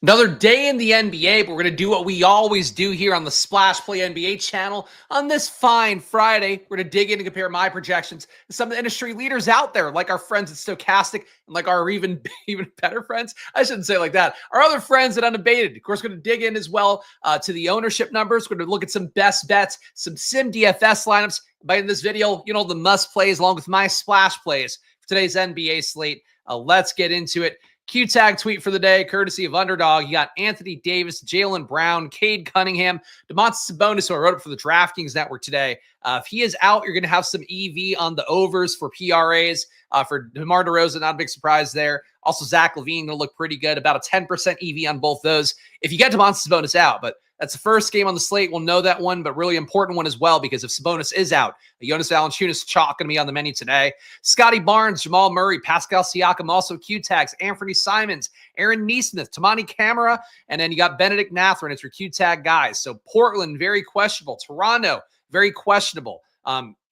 Another day in the NBA, but we're going to do what we always do here on the Splash Play NBA channel. On this fine Friday, we're going to dig in and compare my projections to some of the industry leaders out there, like our friends at Stokastic and like our even better friends. I shouldn't say it like that. Our other friends at Unabated. Of course, we're going to dig in as well to the ownership numbers. We're going to look at some best bets, some sim DFS lineups. By in this video, you know, the must plays along with my splash plays for today's NBA slate. Let's get into it. Q-tag tweet for the day, courtesy of Underdog. You got Anthony Davis, Jaylen Brown, Cade Cunningham, Domantas Sabonis, who I wrote it for the DraftKings Network today. If he is out, you're going to have some EV on the overs for PRAs. For DeMar DeRozan, not a big surprise there. Also, Zach LaVine going to look pretty good, about a 10% EV on both those if you get Domantas Sabonis out. But that's the first game on the slate. We'll know that one, but really important one as well, because if Sabonis is out, Jonas Valanciunas chalk going to be on the menu today. Scotty Barnes, Jamal Murray, Pascal Siakam, also Q-tags, Anthony Simons, Aaron Nesmith, Tamani Camara, and then you got Benedict Mathurin. It's your Q-tag guys. So Portland, very questionable. Toronto, very questionable.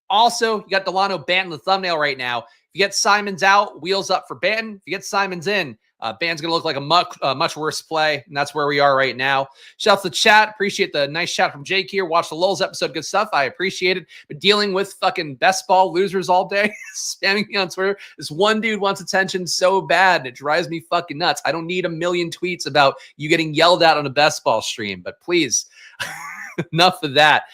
Also, you got Delano Banton in the thumbnail right now. If you get Simons out, wheels up for Banton. If you get Simons in, Ban's going to look like a much worse play, and that's where we are right now. Shout out to the chat. Appreciate the nice chat from Jake here. Watch the Lulz episode. Good stuff. I appreciate it. But dealing with fucking best ball losers all day, spamming me on Twitter. This one dude wants attention so bad, it drives me fucking nuts. I don't need a million tweets about you getting yelled at on a best ball stream, but please. Enough of that.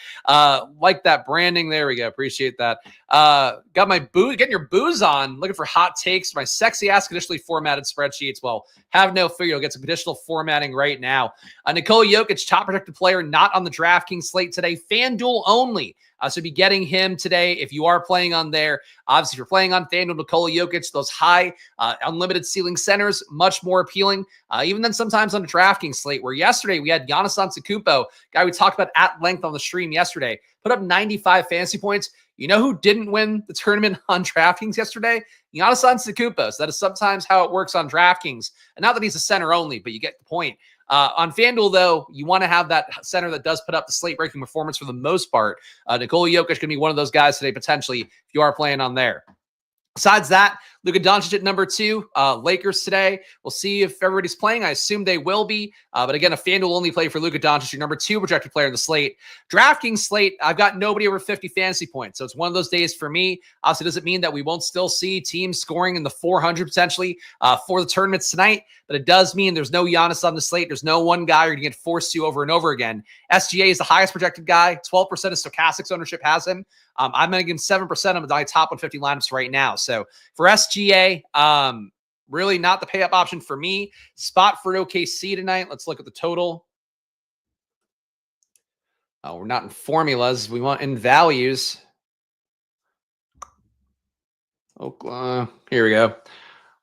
Like that branding. There we go. Appreciate that. Got my booze, getting your booze on, looking for hot takes. My sexy ass conditionally formatted spreadsheets. Well, have no fear. You'll get some additional formatting right now. Nikola Jokic, top protected player, not on the DraftKings slate today. FanDuel only. So be getting him today if you are playing on there. Obviously, if you're playing on FanDuel, Nikola Jokic, those high unlimited ceiling centers, much more appealing. Even than sometimes on the DraftKings slate, where yesterday we had Giannis Antetokounmpo, guy we talked about at length on the stream yesterday, put up 95 fantasy points. You know who didn't win the tournament on DraftKings yesterday? Giannis Antetokounmpo. So that is sometimes how it works on DraftKings. And not that he's a center only, but you get the point. On FanDuel, though, you want to have that center that does put up the slate-breaking performance for the most part. Nikola Jokic can be one of those guys today, potentially, if you are playing on there. Besides that, Luka Doncic at number 2. Lakers today. We'll see if everybody's playing. I assume they will be. But again, a FanDuel only play for Luka Doncic, your number 2 projected player in the slate. DraftKings slate, I've got nobody over 50 fantasy points. So it's one of those days for me. Obviously, doesn't mean that we won't still see teams scoring in the 400 potentially for the tournaments tonight. But it does mean there's no Giannis on the slate. There's no one guy you're going to get forced to over and over again. SGA is the highest projected guy. 12% of Stokastic's ownership has him. I'm going to give him 7% of my top 150 lineups right now. So for SGA, really not the pay up option for me. Spot for OKC tonight. Let's look at the total. We're not in formulas. We want in values. Here we go.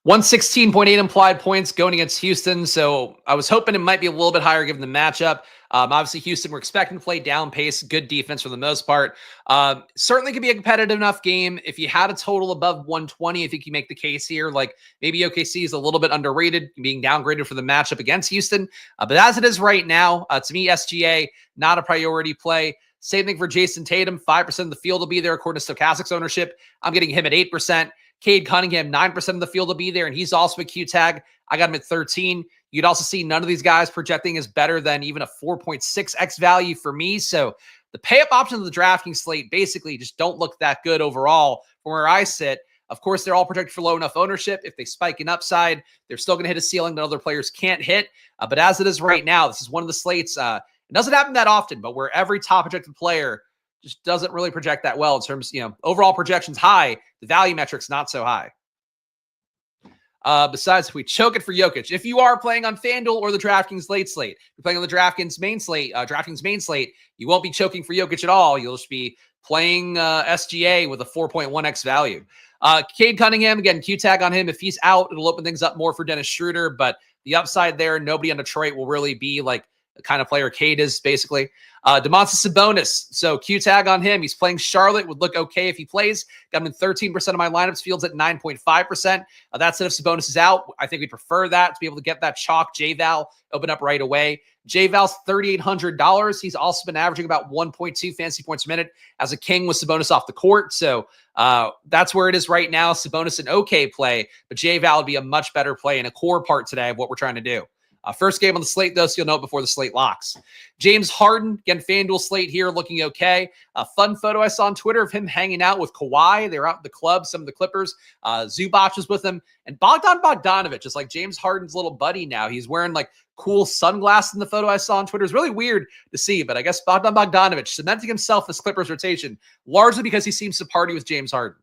116.8 implied points going against Houston. So I was hoping it might be a little bit higher given the matchup. Obviously, Houston, we're expecting to play down pace, good defense for the most part. Certainly could be a competitive enough game. If you had a total above 120, I think you make the case here. Like maybe OKC is a little bit underrated, being downgraded for the matchup against Houston. But as it is right now, to me, SGA, not a priority play. Same thing for Jason Tatum. 5% of the field will be there according to Stokastic's ownership. I'm getting him at 8%. Cade Cunningham, 9% of the field will be there, and he's also a Q-tag. I got him at 13. You'd also see none of these guys projecting is better than even a 4.6x value for me. So the pay-up options of the DraftKings slate basically just don't look that good overall from where I sit. Of course, they're all projected for low enough ownership. If they spike in upside, they're still going to hit a ceiling that other players can't hit. But as it is right now, this is one of the slates. It doesn't happen that often, but where every top projected player just doesn't really project that well in terms, overall projections high, the value metrics not so high. Besides, if we choke it for Jokic, if you are playing on FanDuel or the DraftKings late slate, if you're playing on the DraftKings main slate, you won't be choking for Jokic at all. You'll just be playing SGA with a 4.1x value. Cade Cunningham, again, Q-tag on him. If he's out, it'll open things up more for Dennis Schroeder, but the upside there, nobody on Detroit will really be like the kind of player Cade is, basically. Domantas Sabonis, so Q-tag on him. He's playing Charlotte, would look okay if he plays. Got him in 13% of my lineups. Fields at 9.5%. That said, if Sabonis is out, I think we prefer that to be able to get that chalk J-Val open up right away. J-Val's $3,800. He's also been averaging about 1.2 fantasy points a minute as a king with Sabonis off the court. So that's where it is right now. Sabonis an okay play, but J-Val would be a much better play and a core part today of what we're trying to do. First game on the slate, though, so you'll know it before the slate locks. James Harden, again, FanDuel slate here, looking okay. A fun photo I saw on Twitter of him hanging out with Kawhi. They were out at the club, some of the Clippers. Zubac was with him. And Bogdan Bogdanovic is like James Harden's little buddy now. He's wearing like cool sunglasses in the photo I saw on Twitter. It's really weird to see, but I guess Bogdan Bogdanovic cementing himself this Clippers rotation, largely because he seems to party with James Harden.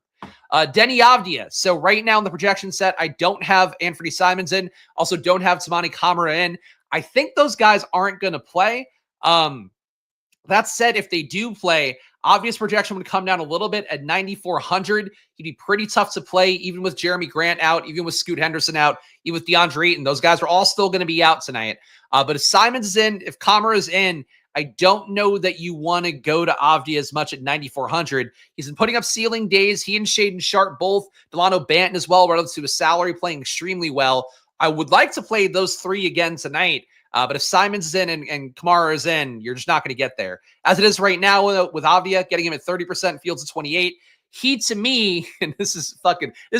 Denny Avdia. So right now in the projection set, I don't have Anthony Simons in. Also don't have Tamani Kamara in. I think those guys aren't going to play. That said, if they do play, obvious projection would come down a little bit at 9,400. He'd be pretty tough to play, even with Jeremy Grant out, even with Scoot Henderson out, even with DeAndre Ayton. Those guys are all still going to be out tonight. But if Simons is in, if Kamara is in, I don't know that you want to go to Avdia as much at 9,400. He's been putting up ceiling days. He and Shaden Sharp both. Delano Banton as well, relative to his salary, playing extremely well. I would like to play those three again tonight. But if Simons is in and Kamara is in, you're just not going to get there. As it is right now with Avdia, getting him at 30%, Fields at 28. He, to me, and this is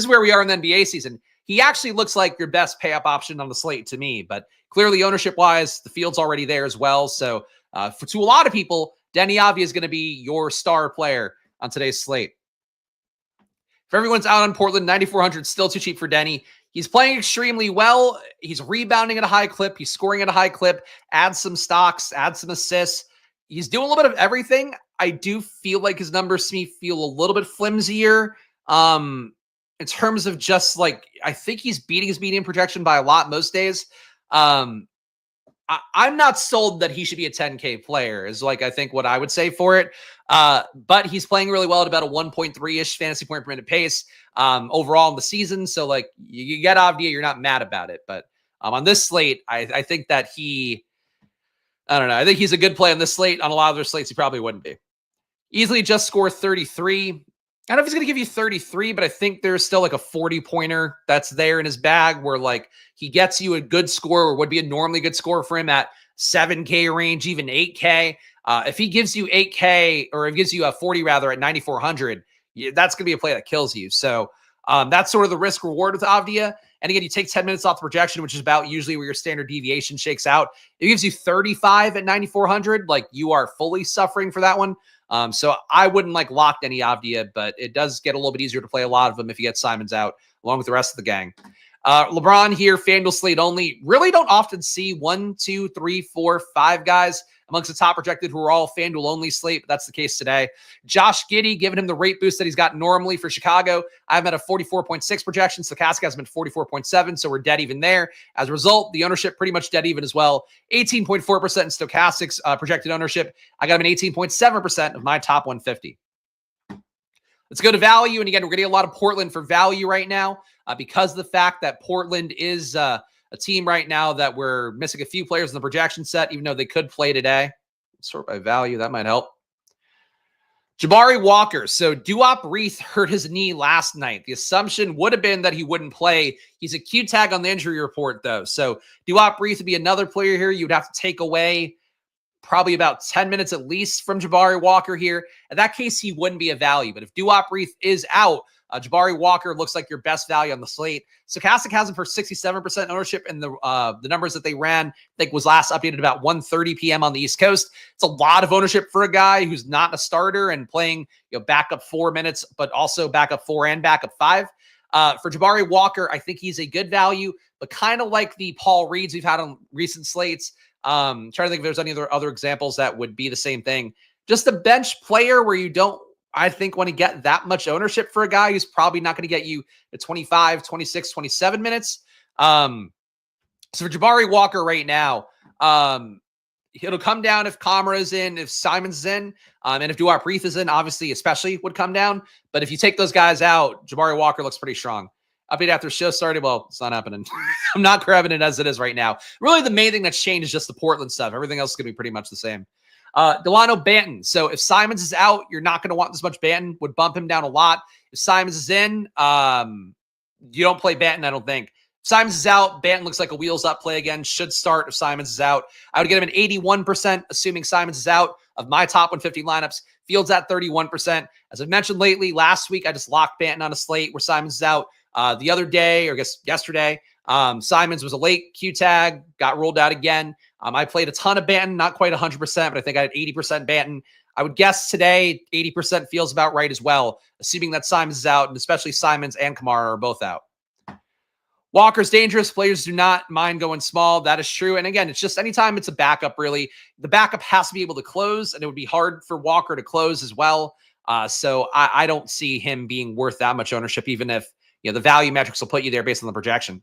where we are in the NBA season. He actually looks like your best pay-up option on the slate to me. But clearly, ownership-wise, the field's already there as well. So to a lot of people, Denny Avdia is going to be your star player on today's slate. If everyone's out on Portland, 9,400 still too cheap for Denny. He's playing extremely well. He's rebounding at a high clip. He's scoring at a high clip. Add some stocks, add some assists. He's doing a little bit of everything. I do feel like his numbers to me feel a little bit flimsier in terms of just like, I think he's beating his median projection by a lot most days. I'm not sold that he should be a 10K player is like, I think what I would say for it. But he's playing really well at about a 1.3-ish fantasy point per minute pace overall in the season. So like you get Avdia, you're not mad about it. But on this slate, I think that I don't know. I think he's a good play on this slate. On a lot of other slates, he probably wouldn't be. Easily just score 33. I don't know if he's going to give you 33, but I think there's still like a 40-pointer that's there in his bag where like he gets you a good score or would be a normally good score for him at 7K range, even 8K. If he gives you 8K or if he gives you a 40 rather at 9,400, that's going to be a play that kills you. So that's sort of the risk reward with Avdia. And again, you take 10 minutes off the projection, which is about usually where your standard deviation shakes out. It gives you 35 at 9,400. Like you are fully suffering for that one. So I wouldn't like lock any Avdia, but it does get a little bit easier to play a lot of them if you get Simons out along with the rest of the gang. LeBron here, FanDuel slate only. Really don't often see 1, 2, 3, 4, 5 guys amongst the top projected who are all FanDuel only slate, but that's the case today. Josh Giddey, giving him the rate boost that he's got normally for Chicago. I'm at a 44.6 projection. Stokastic has been 44.7, so we're dead even there. As a result, the ownership pretty much dead even as well. 18.4% in Stokastic's projected ownership. I got him at 18.7% of my top 150. Let's go to value. And again, we're getting a lot of Portland for value right now because of the fact that Portland is a team right now that we're missing a few players in the projection set, even though they could play today. Sort by value, that might help. Jabari Walker. So Duop Reith hurt his knee last night. The assumption would have been that he wouldn't play. He's a Q tag on the injury report, though. So Duop Reith would be another player here you'd have to take away probably about 10 minutes at least from Jabari Walker here. In that case, he wouldn't be a value. But if Duop Reith is out, Jabari Walker looks like your best value on the slate. Stokastic has him for 67% ownership, and the numbers that they ran, I think, was last updated about 1:30 p.m. on the East Coast. It's a lot of ownership for a guy who's not a starter and playing backup 4 minutes, but also backup 4 and backup 5. For Jabari Walker, I think he's a good value, but kind of like the Paul Reeds we've had on recent slates. Trying to think if there's any other examples that would be the same thing. Just a bench player where you don't, I think, want to get that much ownership for a guy who's probably not going to get you to 25, 26, 27 minutes. So for Jabari Walker right now, it'll come down if Kamara is in, if Simons is in, and if Duop Reith is in, obviously, especially would come down. But if you take those guys out, Jabari Walker looks pretty strong. Update after show started. Well, it's not happening. I'm not grabbing it as it is right now. Really, the main thing that's changed is just the Portland stuff. Everything else is going to be pretty much the same. Delano Banton. So if Simons is out, you're not going to want this much Banton. Would bump him down a lot. If Simons is in, you don't play Banton, I don't think. If Simons is out, Banton looks like a wheels up play again. Should start if Simons is out. I would get him at 81%, assuming Simons is out, of my top 150 lineups. Fields at 31%. As I mentioned lately, last week, I just locked Banton on a slate where Simons is out. The other day, or I guess yesterday, Simons was a late Q tag, got ruled out again. I played a ton of Banton, not quite 100%, but I think I had 80% Banton. I would guess today 80% feels about right as well, assuming that Simons is out, and especially Simons and Kamara are both out. Walker's dangerous. Players do not mind going small. That is true. And again, it's just anytime it's a backup, really, the backup has to be able to close, and it would be hard for Walker to close as well. So I don't see him being worth that much ownership, even if the value metrics will put you there based on the projection.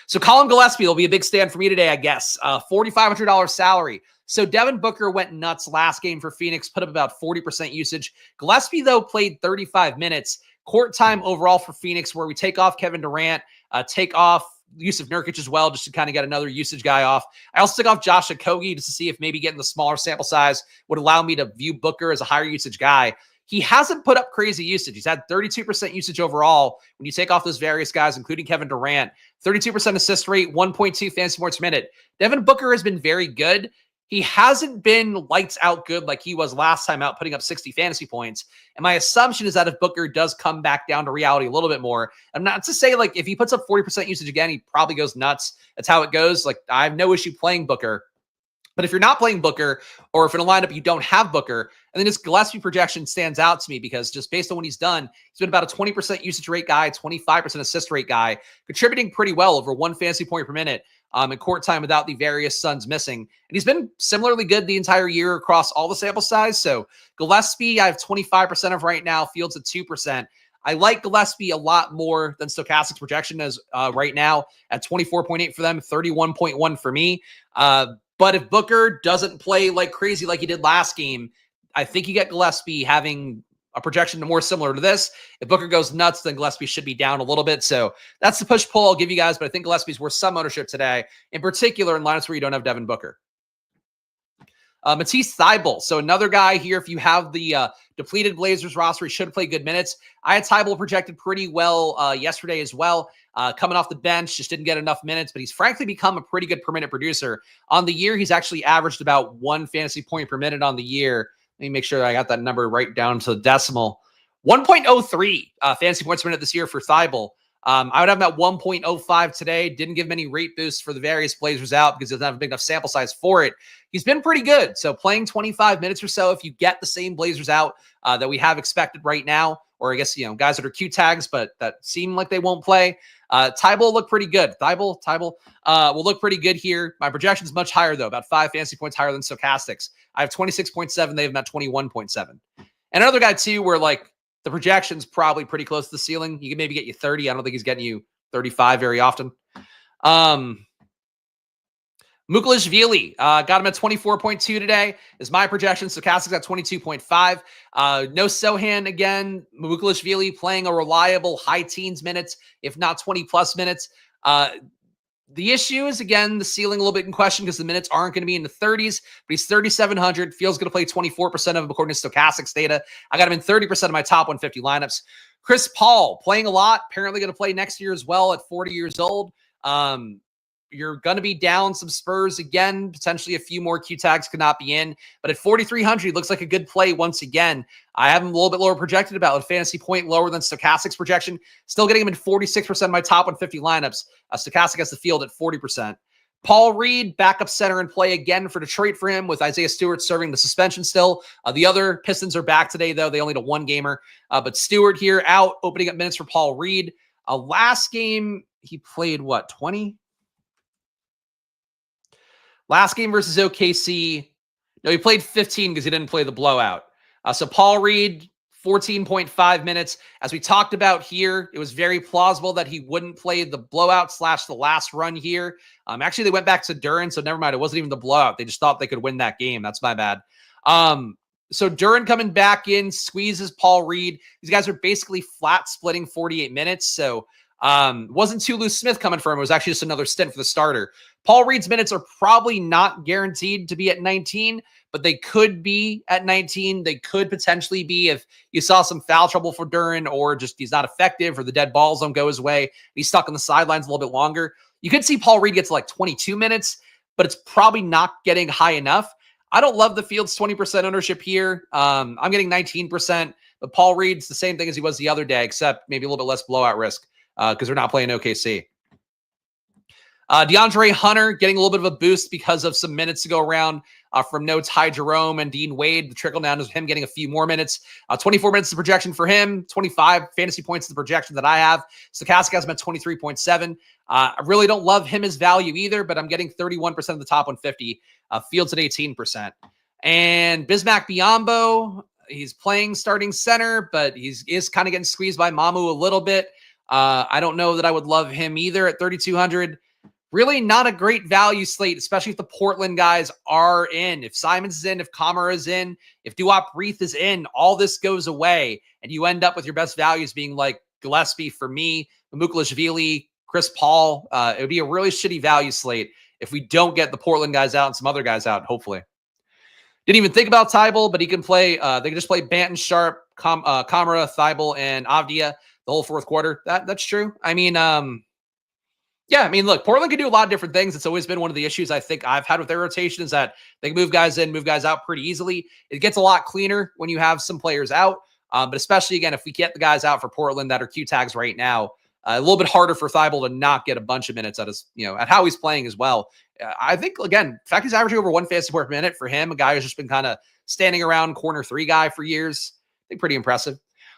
So Colin Gillespie will be a big stand for me today, I guess. $4,500 salary. So Devin Booker went nuts last game for Phoenix, put up about 40% usage. Gillespie, though, played 35 minutes. Court time overall for Phoenix, where we take off Kevin Durant, take off Yusuf Nurkic as well, just to kind of get another usage guy off. I also took off Josh Okogie just to see if maybe getting the smaller sample size would allow me to view Booker as a higher usage guy. He hasn't put up crazy usage. He's had 32% usage overall when you take off those various guys, including Kevin Durant. 32% assist rate, 1.2 fantasy points per minute. Devin Booker has been very good. He hasn't been lights out good like he was last time out, putting up 60 fantasy points. And my assumption is that if Booker does come back down to reality a little bit more, I'm not to say like if he puts up 40% usage again, he probably goes nuts. That's how it goes. Like I have no issue playing Booker. But if you're not playing Booker, or if in a lineup you don't have Booker, and then this Gillespie projection stands out to me because just based on what he's done, he's been about a 20% usage rate guy, 25% assist rate guy, contributing pretty well over 1 fantasy point per minute in court time without the various Suns missing. And he's been similarly good the entire year across all the sample size. So Gillespie, I have 25% of right now, Fields at 2%. I like Gillespie a lot more than Stokastic's projection as right now at 24.8 for them, 31.1 for me. But if Booker doesn't play like crazy like he did last game, I think you get Gillespie having a projection more similar to this. If Booker goes nuts, then Gillespie should be down a little bit. So that's the push-pull I'll give you guys, but I think Gillespie's worth some ownership today, in particular in lineups where you don't have Devin Booker. Matisse Thybulle. So another guy here, if you have the depleted Blazers roster, he should play good minutes. I had Thybulle projected pretty well yesterday as well. Coming off the bench, just didn't get enough minutes, but he's frankly become a pretty good per minute producer. On the year, he's actually averaged about 1 fantasy point per minute on the year. Let me make sure I got that number right down to the decimal. 1.03 fantasy points per minute this year for Thybulle. I would have him at 1.05 today. Didn't give him any rate boosts for the various Blazers out because he doesn't have a big enough sample size for it. He's been pretty good. So playing 25 minutes or so, if you get the same Blazers out that we have expected right now, or I guess, guys that are Q tags, but that seem like they won't play, Thybulle will look pretty good. Thybulle will look pretty good here. My projection is much higher, though, about 5 fantasy points higher than Stokastic's. I have 26.7. They have him at 21.7. And another guy, too, where like the projection's probably pretty close to the ceiling. You can maybe get you 30. I don't think he's getting you 35 very often. Mukulishvili, got him at 24.2 today is my projection. Stokastic's at 22.5. No Sohan again. Mukulishvili playing a reliable high teens minutes, if not 20 plus minutes. The issue is, again, the ceiling a little bit in question because the minutes aren't going to be in the 30s, but he's 3,700. Feels going to play 24% of them according to Stokastic's data. I got him in 30% of my top 150 lineups. Chris Paul playing a lot, apparently going to play next year as well at 40 years old. You're going to be down some Spurs again. Potentially a few more Q tags could not be in. But at 4,300, looks like a good play once again. I have him a little bit lower projected, about a fantasy point lower than Stokastic's projection. Still getting him in 46% of my top 150 lineups. Stokastic has the field at 40%. Paul Reed, backup center in play again for Detroit for him, with Isaiah Stewart serving the suspension still. The other Pistons are back today, though. They only had a 1-gamer. But Stewart here out, opening up minutes for Paul Reed. Last game, he played, 20? Last game versus OKC, no, he played 15 because he didn't play the blowout. So Paul Reed, 14.5 minutes. As we talked about here, it was very plausible that he wouldn't play the blowout / the last run here. Actually, they went back to Duren, so never mind. It wasn't even the blowout. They just thought they could win that game. That's my bad. So Duren coming back in, squeezes Paul Reed. These guys are basically flat splitting 48 minutes. So wasn't Tulu Smith coming for him. It was actually just another stint for the starter. Paul Reed's minutes are probably not guaranteed to be at 19, but they could be at 19. They could potentially be if you saw some foul trouble for Duren, or just he's not effective, or the dead balls don't go his way. He's stuck on the sidelines a little bit longer. You could see Paul Reed get to like 22 minutes, but it's probably not getting high enough. I don't love the field's 20% ownership here. I'm getting 19%, but Paul Reed's the same thing as he was the other day, except maybe a little bit less blowout risk because they're not playing OKC. DeAndre Hunter getting a little bit of a boost because of some minutes to go around from notes. Ty Jerome and Dean Wade. The trickle down is him getting a few more minutes. 24 minutes is the projection for him. 25 fantasy points is the projection that I have. Stokastic has him at 23.7. I really don't love him as value either, but I'm getting 31% of the top 150. Fields at 18%. And Bismack Biyombo, he's playing starting center, but is kind of getting squeezed by Mamu a little bit. I don't know that I would love him either at 3,200. Really not a great value slate, especially if the Portland guys are in. If Simons is in, if Kamara is in, if Duop Reith is in, all this goes away. And you end up with your best values being like Gillespie for me, Mamukelashvili, Chris Paul. It would be a really shitty value slate if we don't get the Portland guys out and some other guys out, hopefully. Didn't even think about Thibault, but he can play. They can just play Banton, Sharp, Kamara, Thibault, and Avdia the whole fourth quarter. That's true. I mean, yeah, I mean, look, Portland can do a lot of different things. It's always been one of the issues I think I've had with their rotation is that they can move guys in, move guys out pretty easily. It gets a lot cleaner when you have some players out. But especially, again, if we get the guys out for Portland that are Q tags right now, a little bit harder for Thibault to not get a bunch of minutes at his, at how he's playing as well. I think, again, the fact he's averaging over 1 fantasy point per minute for him, a guy who's just been kind of standing around corner 3 guy for years, I think pretty impressive.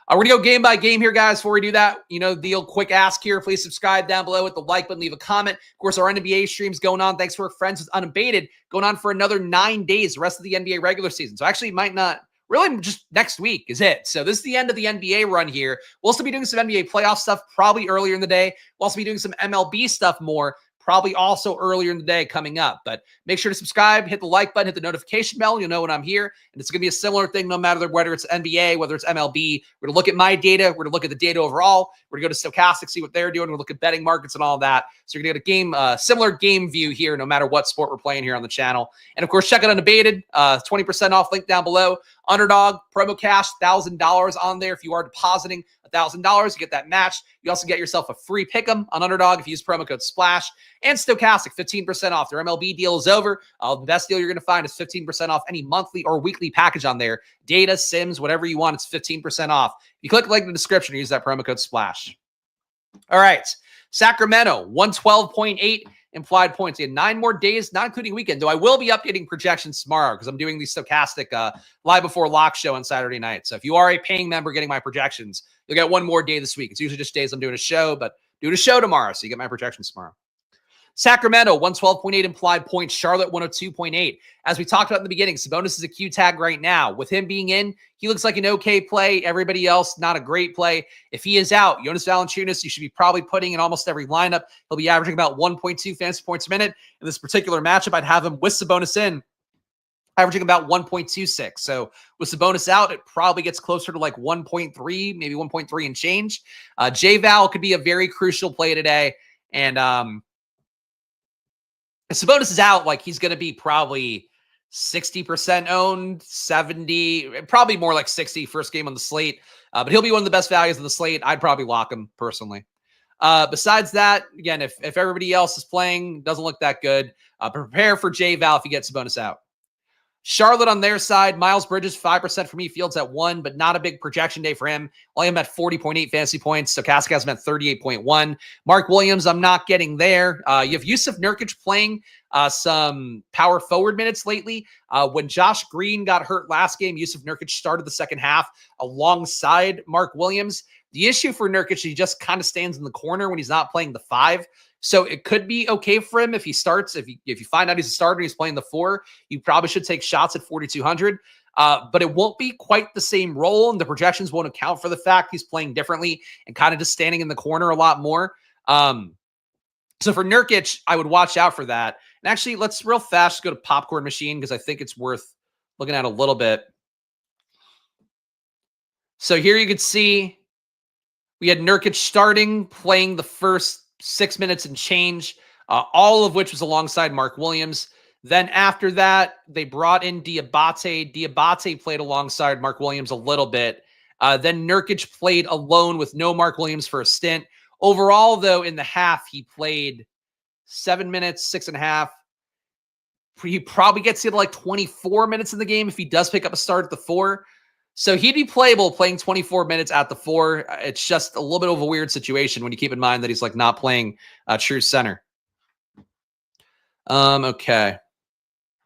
We're going to go game by game here, guys. Before we do that, the old quick ask here. Please subscribe down below with the like button, leave a comment. Of course, our NBA stream's going on. Thanks to our friends with Unabated, going on for another 9 days, the rest of the NBA regular season. So actually, might not, really just next week is it. So this is the end of the NBA run here. We'll also be doing some NBA playoff stuff probably earlier in the day. We'll also be doing some MLB stuff more probably also earlier in the day coming up. But make sure to subscribe, hit the like button, hit the notification bell. You'll know when I'm here. And it's going to be a similar thing no matter whether it's NBA, whether it's MLB. We're going to look at my data. We're going to look at the data overall. We're going to go to Stokastic, see what they're doing. We'll look at betting markets and all that. So you're going to get a similar game view here no matter what sport we're playing here on the channel. And of course, check out Unabated, 20% off, link down below. Underdog, promo cash, $1,000 on there. If you are depositing $1,000, you get that match. You also get yourself a free pick'em on Underdog if you use promo code SPLASH. And Stokastic, 15% off. Their MLB deal is over. The best deal you're going to find is 15% off any monthly or weekly package on there. Data, Sims, whatever you want, it's 15% off. You click the link in the description and use that promo code SPLASH. All right. Sacramento, 112.8 implied points. He had 9 more days, not including weekend, though I will be updating projections tomorrow because I'm doing the Stokastic live before lock show on Saturday night. So if you are a paying member getting my projections, you'll get 1 more day this week. It's usually just days I'm doing a show, but doing a show tomorrow, so you get my projections tomorrow. Sacramento, 112.8 implied points. Charlotte, 102.8. As we talked about in the beginning, Sabonis is a Q tag right now. With him being in, he looks like an okay play. Everybody else, not a great play. If he is out, Jonas Valanciunas, you should be probably putting in almost every lineup. He'll be averaging about 1.2 fantasy points a minute. In this particular matchup, I'd have him with Sabonis in, averaging about 1.26. So with Sabonis out, it probably gets closer to like 1.3, maybe 1.3 and change. J-Val could be a very crucial play today. And if Sabonis is out, like he's going to be probably 60% owned, 70, probably more like 60 first game on the slate. But he'll be one of the best values on the slate. I'd probably lock him personally. Besides that, again, if everybody else is playing, doesn't look that good, prepare for J-Val if you get Sabonis out. Charlotte on their side, Miles Bridges, 5% for me, Fields at 1, but not a big projection day for him. Only I'm at 40.8 fantasy points. Stokastic has him at 38.1. Mark Williams, I'm not getting there. You have Yusuf Nurkic playing some power forward minutes lately. When Josh Green got hurt last game, Yusuf Nurkic started the second half alongside Mark Williams. The issue for Nurkic, he just kind of stands in the corner when he's not playing the 5. So it could be okay for him if he starts. If you find out he's a starter and he's playing the 4, you probably should take shots at 4,200. But it won't be quite the same role, and the projections won't account for the fact he's playing differently and kind of just standing in the corner a lot more. So for Nurkic, I would watch out for that. And actually, let's real fast go to Popcorn Machine because I think it's worth looking at a little bit. So here you could see we had Nurkic starting, playing the first 6 minutes and change, all of which was alongside Mark Williams. Then after that, they brought in Diabate. Diabate played alongside Mark Williams a little bit. Then Nurkic played alone with no Mark Williams for a stint. Overall, though, in the half, he played 7 minutes, 6.5. He probably gets to like 24 minutes in the game if he does pick up a start at the 4. So he'd be playable playing 24 minutes at the 4. It's just a little bit of a weird situation when you keep in mind that he's like not playing true center. Okay.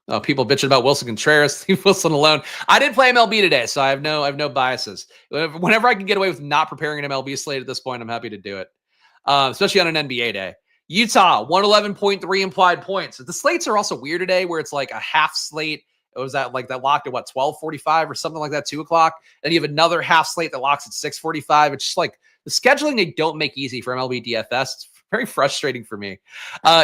Oh, people bitching about Wilson Contreras. Leave Wilson alone. I did play MLB today, so I have no biases. Whenever I can get away with not preparing an MLB slate at this point, I'm happy to do it. Especially on an NBA day. Utah, 111.3 implied points. The slates are also weird today, where it's like a half slate. It was that locked at 12:45 or something like that, 2 o'clock. Then you have another half slate that locks at 6:45. It's just like the scheduling they don't make easy for MLB DFS. It's very frustrating for me.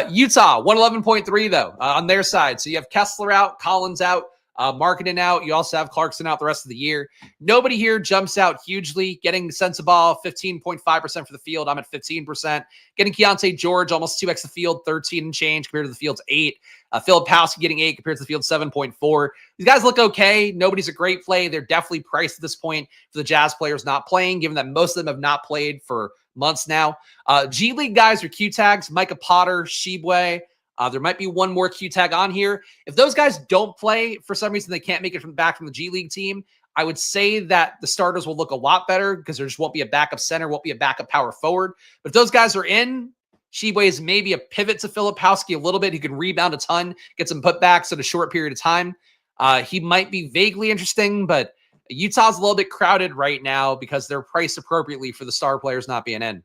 Utah, 111.3 though, on their side. So you have Kessler out, Collins out, Marketing out. You also have Clarkson out the rest of the year. Nobody here jumps out hugely. Getting Sensabaugh 15.5% for the field. I'm at 15%. Getting Keontae George almost 2x the field, 13 and change compared to the field's 8. Filipowski getting 8 compared to the field's 7.4. These guys look okay. Nobody's a great play. They're definitely priced at this point for the Jazz players not playing, given that most of them have not played for months now. G League guys are Q tags, Micah Potter, Shibwe. There might be one more Q tag on here. If those guys don't play for some reason, they can't make it back from the G League team, I would say that the starters will look a lot better because there just won't be a backup center, won't be a backup power forward. But if those guys are in, Shibwe is maybe a pivot to Filipowski a little bit. He can rebound a ton, get some putbacks in a short period of time. He might be vaguely interesting, but Utah's a little bit crowded right now because they're priced appropriately for the star players not being in.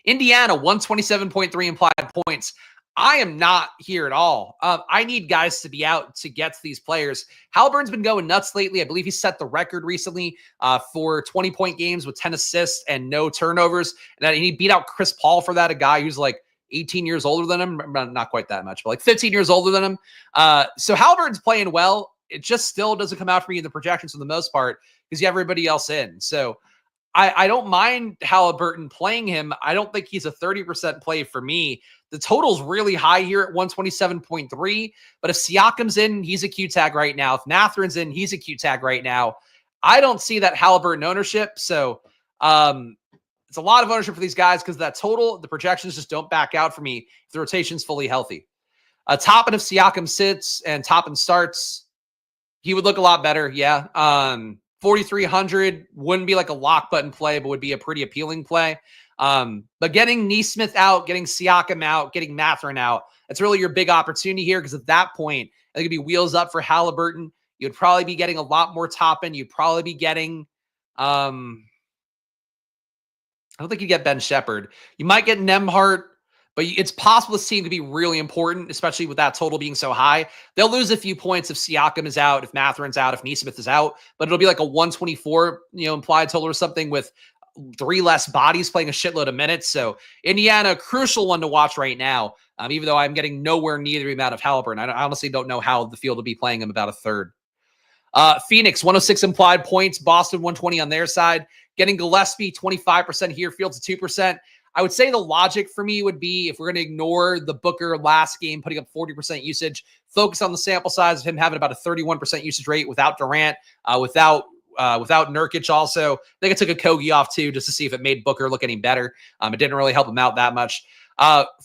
Indiana, 127.3 implied points. I am not here at all. I need guys to be out to get to these players. Halliburton's been going nuts lately. I believe he set the record recently for 20-point games with 10 assists and no turnovers. And he beat out Chris Paul for that, a guy who's like 18 years older than him. Not quite that much, but like 15 years older than him. So Halliburton's playing well. It just still doesn't come out for me in the projections for the most part because you have everybody else in. So I don't mind Halliburton playing him. I don't think he's a 30% play for me. The total's really high here at 127.3. But if Siakam's in, he's a Q tag right now. If Mathurin's in, he's a Q tag right now. I don't see that Halliburton ownership. So it's a lot of ownership for these guys because that total, the projections just don't back out for me if the rotation's fully healthy. Toppin, if Siakam sits and Toppin starts, he would look a lot better. Yeah. 4,300 wouldn't be like a lock button play, but would be a pretty appealing play. But getting Neesmith out, getting Siakam out, getting Mathurin out, that's really your big opportunity here because at that point, I think it'd be wheels up for Halliburton. You'd probably be getting a lot more Toppin. You'd probably be getting, I don't think you get Ben Shepherd. You might get Nemhart, but it's possible this team could be really important, especially with that total being so high. They'll lose a few points if Siakam is out, if Mathurin's out, if Neesmith is out, but it'll be like a 124, implied total or something with 3 less bodies playing a shitload of minutes. So Indiana, a crucial one to watch right now, even though I'm getting nowhere near the amount of Halliburton. I honestly don't know how the field will be playing him about a third. Phoenix, 106 implied points. Boston, 120 on their side. Getting Gillespie, 25% here. Fields at 2%. I would say the logic for me would be if we're going to ignore the Booker last game, putting up 40% usage, focus on the sample size of him having about a 31% usage rate without Durant, without Nurkic also. I think I took a Kogi off too, just to see if it made Booker look any better. It didn't really help him out that much.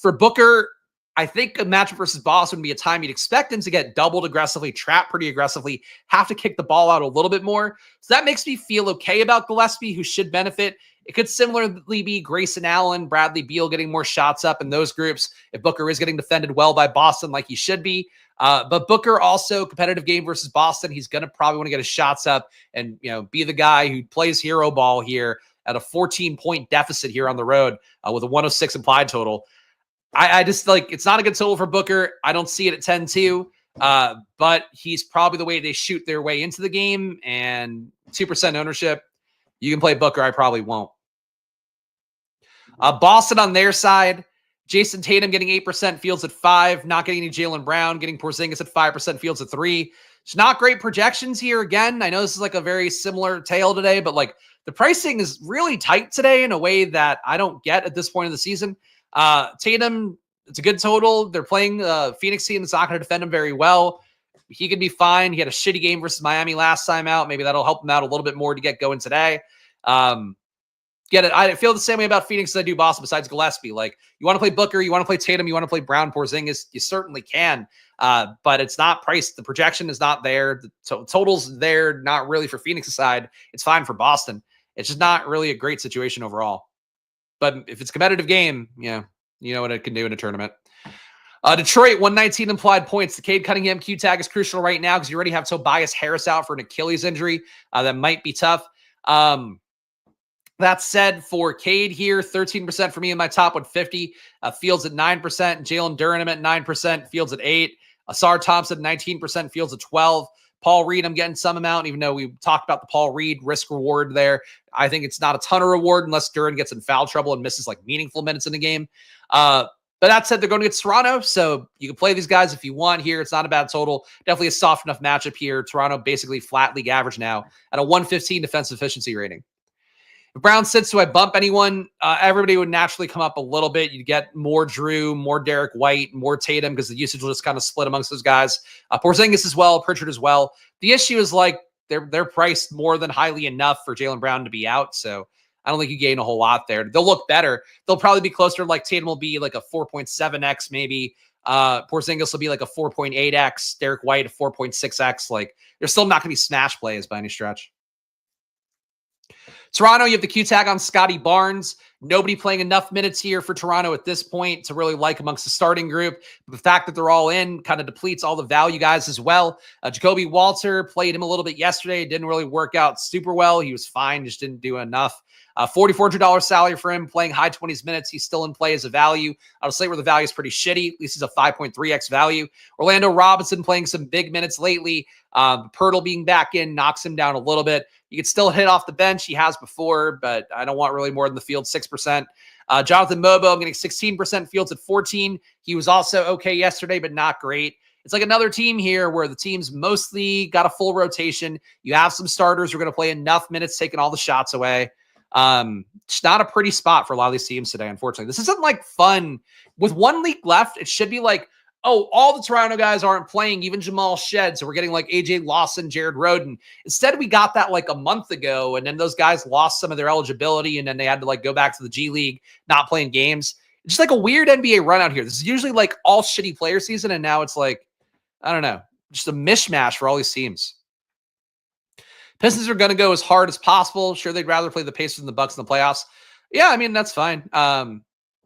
For Booker, I think a matchup versus Boston would be a time you'd expect him to get doubled aggressively, trapped pretty aggressively, have to kick the ball out a little bit more. So that makes me feel okay about Gillespie, who should benefit. It could similarly be Grayson Allen, Bradley Beal getting more shots up in those groups if Booker is getting defended well by Boston like he should be. But Booker also, competitive game versus Boston, he's going to probably want to get his shots up and be the guy who plays hero ball here at a 14-point deficit here on the road with a 106 implied total. I just it's not a good total for Booker. I don't see it at 10-2, but he's probably the way they shoot their way into the game and 2% ownership. You can play Booker. I probably won't. Boston on their side, Jason Tatum getting 8%, Fields at 5%, not getting any Jaylen Brown, getting Porzingis at 5%, Fields at 3%. It's not great projections here. Again, I know this is like a very similar tale today, but the pricing is really tight today in a way that I don't get at this point of the season. Tatum, it's a good total. They're playing Phoenix team that's not going to defend him very well. He could be fine. He had a shitty game versus Miami last time out. Maybe that'll help him out a little bit more to get going today. Get it. I feel the same way about Phoenix as I do Boston besides Gillespie. You want to play Booker, you want to play Tatum, you want to play Brown, Porzingis, you certainly can. But it's not priced. The projection is not there. The total's there, not really for Phoenix's side. It's fine for Boston. It's just not really a great situation overall. But if it's a competitive game, you know what it can do in a tournament. Detroit, 119 implied points. The Cade Cunningham Q tag is crucial right now because you already have Tobias Harris out for an Achilles injury. That might be tough. That said, for Cade here, 13% for me in my top 150. Fields at 9%. Jalen Durham at 9%. Fields at 8%. Asar Thompson, 19%. Fields at 12%. Paul Reed, I'm getting some amount, even though we talked about the Paul Reed risk reward there. I think it's not a ton of reward unless Duran gets in foul trouble and misses like meaningful minutes in the game. But that said, they're going to get Toronto, so you can play these guys if you want here. It's not a bad total. Definitely a soft enough matchup here. Toronto basically flat league average now at a 115 defensive efficiency rating. If Brown sits, do I bump anyone? Everybody would naturally come up a little bit. You'd get more Drew, more Derek White, more Tatum because the usage will just kind of split amongst those guys. Porzingis as well, Pritchard as well. The issue is like they're priced more than highly enough for Jaylen Brown to be out. So I don't think you gain a whole lot there. They'll look better. They'll probably be closer. Like Tatum will be like a 4.7x maybe. Porzingis will be like a 4.8x. Derek White a 4.6x. Like they're still not going to be smash plays by any stretch. Toronto, you have the Q tag on Scotty Barnes. Nobody playing enough minutes here for Toronto at this point to really like amongst the starting group. The fact that they're all in kind of depletes all the value guys as well. Jacoby Walter played him a little bit yesterday. Didn't really work out super well. He was fine, just didn't do enough. $4,400 salary for him, playing high 20s minutes. He's still in play as a value. On a slate where the value is pretty shitty, at least he's a 5.3x value. Orlando Robinson playing some big minutes lately. Pirtle being back in knocks him down a little bit. You can still hit off the bench. He has before, but I don't want really more than the field, 6%. Jonathan Mobo, I'm getting 16%. Fields at 14. He was also okay yesterday, but not great. It's like another team here where the team's mostly got a full rotation. You have some starters who are going to play enough minutes, taking all the shots away. It's not a pretty spot for a lot of these teams today, unfortunately. This isn't like fun. With 1 league left, it should be like, oh, all the Toronto guys aren't playing, even Jamal Shed. So we're getting like AJ Lawson, Jared Roden. Instead, we got that like a month ago, and then those guys lost some of their eligibility, and then they had to like go back to the G League, not playing games. It's just like a weird NBA run out here. This is usually like all shitty player season, and now it's like, I don't know, just a mishmash for all these teams. Pistons are going to go as hard as possible. Sure, they'd rather play the Pacers than the Bucks in the playoffs. Yeah, I mean, that's fine.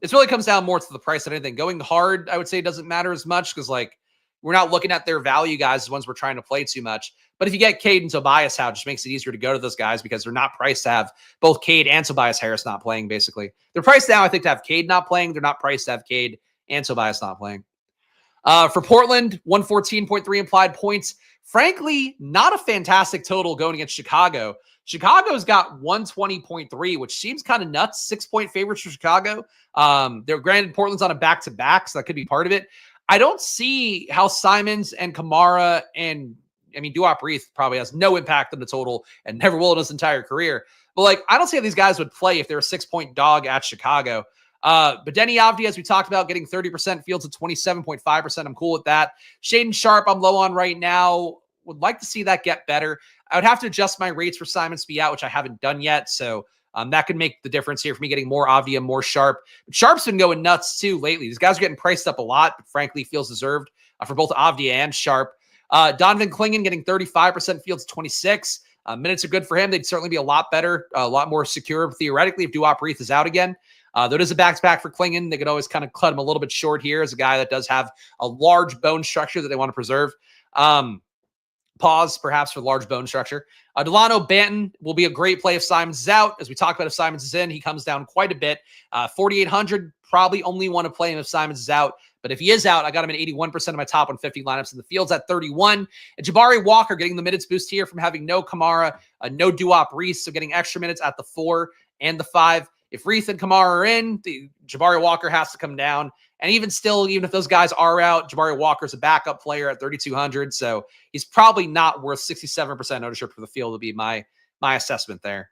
It really comes down more to the price than anything. Going hard, I would say, doesn't matter as much because, like, we're not looking at their value guys as ones we're trying to play too much. But if you get Cade and Tobias out, it just makes it easier to go to those guys because they're not priced to have both Cade and Tobias Harris not playing, basically. They're priced now, I think, to have Cade not playing. They're not priced to have Cade and Tobias not playing. For Portland, 114.3 implied points. Frankly, not a fantastic total going against Chicago. Chicago's got 120.3, which seems kind of nuts. 6-point favorites for Chicago. They're granted Portland's on a back-to-back, so that could be part of it. I don't see how Simons and Kamara and, I mean, Duop Reith probably has no impact on the total and never will in his entire career. But, like, I don't see how these guys would play if they're a 6-point dog at Chicago. But Denny Avdi, as we talked about, getting 30%, Fields at 27.5%. I'm cool with that. Shaden Sharp, I'm low on right now. Would like to see that get better. I would have to adjust my rates for Simons to be out, which I haven't done yet. So that could make the difference here for me getting more Avdi and more Sharp. But Sharp's been going nuts too lately. These guys are getting priced up a lot, but frankly feels deserved for both Avdi and Sharp. Donovan Clingan getting 35%, Fields 26. Minutes are good for him. They'd certainly be a lot better, a lot more secure theoretically if Duop Reith is out again. There is a back-to-back for Clingan. They could always kind of cut him a little bit short here as a guy that does have a large bone structure that they want to preserve. Pause, perhaps, for large bone structure. Delano Banton will be a great play if Simons is out. As we talked about, if Simons is in, he comes down quite a bit. 4,800, probably only want to play him if Simons is out. But if he is out, I got him in 81% of my top 150 lineups in the Fields at 31. And Jabari Walker getting the minutes boost here from having no Kamara, no Duop Reith, so getting extra minutes at the 4 and the 5. If Reith and Kamara are in, Jabari Walker has to come down. And even still, even if those guys are out, Jabari Walker's a backup player at 3,200. So he's probably not worth 67% ownership for the field would be my assessment there.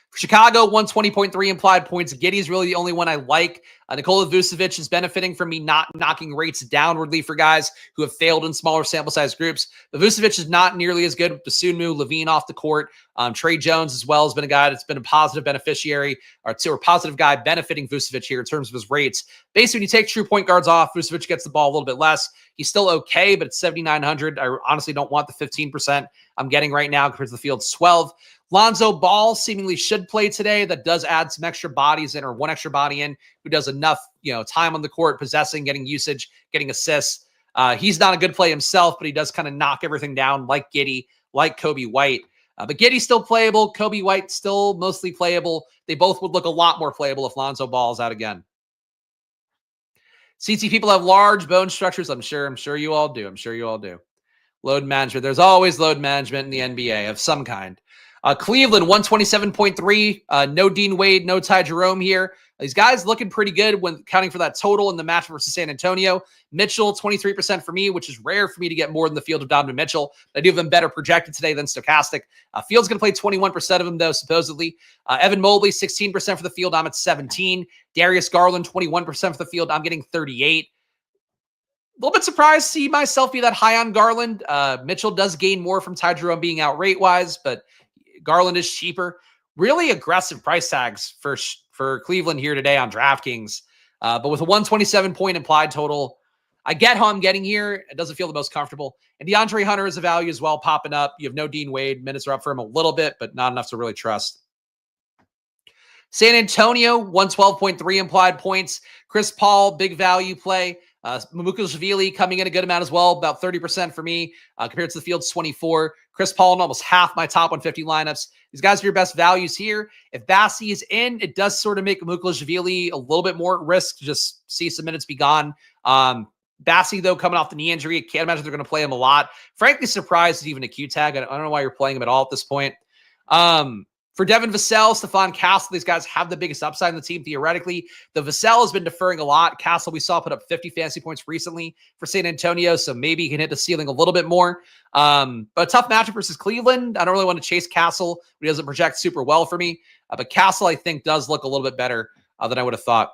For Chicago, 120.3 implied points. Giddey's really the only one I like. Nikola Vucevic is benefiting from me not knocking rates downwardly for guys who have failed in smaller sample size groups. But Vucevic is not nearly as good with Dosunmu, Levine off the court. Trey Jones as well has been a guy that's been a positive beneficiary or positive guy benefiting Vucevic here in terms of his rates. Basically, when you take true point guards off, Vucevic gets the ball a little bit less. He's still okay, but it's 7,900. I honestly don't want the 15% I'm getting right now compared to the Field's 12. Lonzo Ball seemingly should play today. That does add some extra bodies in, or one extra body in, who does enough, time on the court, possessing, getting usage, getting assists. He's not a good play himself, but he does kind of knock everything down like Giddey, like Kobe White. But Giddey's still playable. Kobe White still mostly playable. They both would look a lot more playable if Lonzo Ball is out again. CT people have large bone structures. I'm sure you all do. Load management. There's always load management in the NBA of some kind. Cleveland, 127.3. No Dean Wade, no Ty Jerome here. These guys looking pretty good when counting for that total in the match versus San Antonio. Mitchell, 23% for me, which is rare for me to get more than the field of Donovan Mitchell. I do have him better projected today than Stokastic. Field's going to play 21% of him, though, supposedly. Evan Mobley, 16% for the field. I'm at 17. Darius Garland, 21% for the field. I'm getting 38. A little bit surprised to see myself be that high on Garland. Mitchell does gain more from Ty Jerome being out rate-wise, but Garland is cheaper. Really aggressive price tags for Cleveland here today on DraftKings. But with a 127-point implied total, I get how I'm getting here. It doesn't feel the most comfortable. And DeAndre Hunter is a value as well popping up. You have no Dean Wade. Minutes are up for him a little bit, but not enough to really trust. San Antonio, 112.3 implied points. Chris Paul, big value play. Mukashvili coming in a good amount as well, about 30% for me compared to the field's 24. Chris Paul in almost half my top 150 lineups. These guys are your best values here. If Bassi is in, it does sort of make Mukashvili a little bit more at risk to just see some minutes be gone. Bassi, though, coming off the knee injury, I can't imagine they're going to play him a lot. Frankly, surprised he's even a Q tag. I don't know why you're playing him at all at this point. For Devin Vassell, Stephon Castle, these guys have the biggest upside in the team theoretically. The Vassell has been deferring a lot. Castle, we saw put up 50 fantasy points recently for San Antonio, so maybe he can hit the ceiling a little bit more. But a tough matchup versus Cleveland. I don't really want to chase Castle. He doesn't project super well for me. But Castle, I think, does look a little bit better than I would have thought.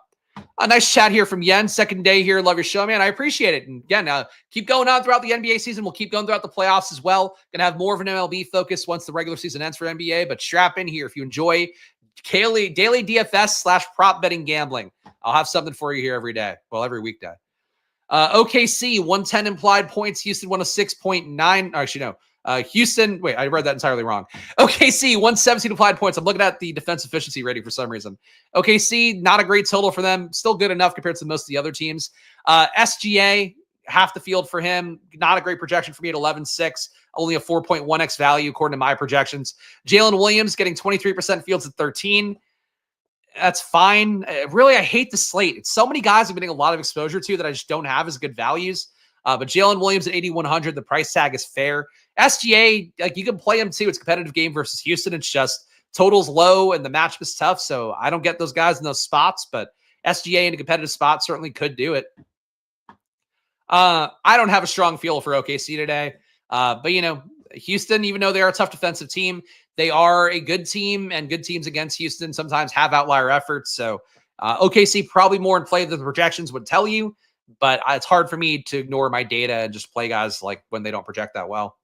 A nice chat here from Yen. Second day here. Love your show, man. I appreciate it. And again, keep going on throughout the NBA season. We'll keep going throughout the playoffs as well. Going to have more of an MLB focus once the regular season ends for NBA. But strap in here if you enjoy daily DFS / prop betting gambling. I'll have something for you here every day. Well, every weekday. OKC, 110 implied points. Houston, 106.9. Actually, no. Houston, wait, I read that entirely wrong. OKC, 117 applied points. I'm looking at the defense efficiency rating for some reason. OKC, not a great total for them. Still good enough compared to most of the other teams. SGA, half the field for him. Not a great projection for me at 11.6. Only a 4.1x value according to my projections. Jalen Williams getting 23% fields at 13. That's fine. Really, I hate the slate. It's so many guys I'm getting a lot of exposure to that I just don't have as good values. But Jalen Williams at 8,100, the price tag is fair. SGA, like you can play him too. It's a competitive game versus Houston. It's just totals low and the matchup is tough. So I don't get those guys in those spots, but SGA in a competitive spot certainly could do it. I don't have a strong feel for OKC today. But Houston, even though they are a tough defensive team, they are a good team, and good teams against Houston sometimes have outlier efforts. So OKC probably more in play than the projections would tell you, but it's hard for me to ignore my data and just play guys like when they don't project that well.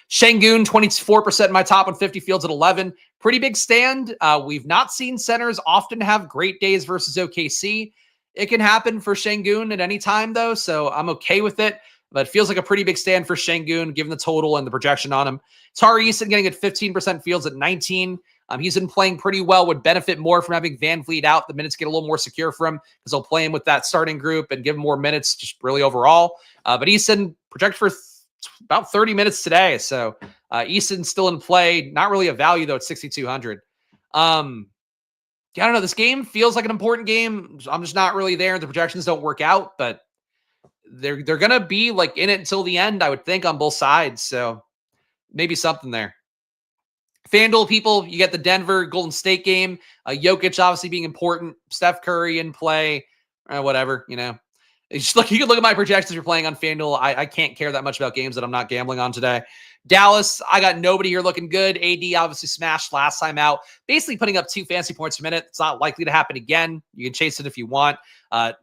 Şengün, 24% in my top 150 fields at 11. Pretty big stand. We've not seen centers often have great days versus OKC. It can happen for Şengün at any time, though, so I'm okay with it. But it feels like a pretty big stand for Şengün, given the total and the projection on him. Tari Eason getting at 15% fields at 19. He's been playing pretty well, would benefit more from having Van Vliet out. The minutes get a little more secure for him because they'll play him with that starting group and give him more minutes just really overall. But Eason projected for about 30 minutes today. So Eason's still in play. Not really a value, though, at 6,200. I don't know. This game feels like an important game. I'm just not really there. The projections don't work out, but they're going to be like in it until the end, I would think, on both sides. So maybe something there. FanDuel people, you get the Denver Golden State game. Jokic obviously being important. Steph Curry in play. Whatever, you can look at my projections you're playing on FanDuel. I can't care that much about games that I'm not gambling on today. Dallas, I got nobody here looking good. AD obviously smashed last time out, basically putting up 2 fantasy points per minute. It's not likely to happen again. You can chase it if you want.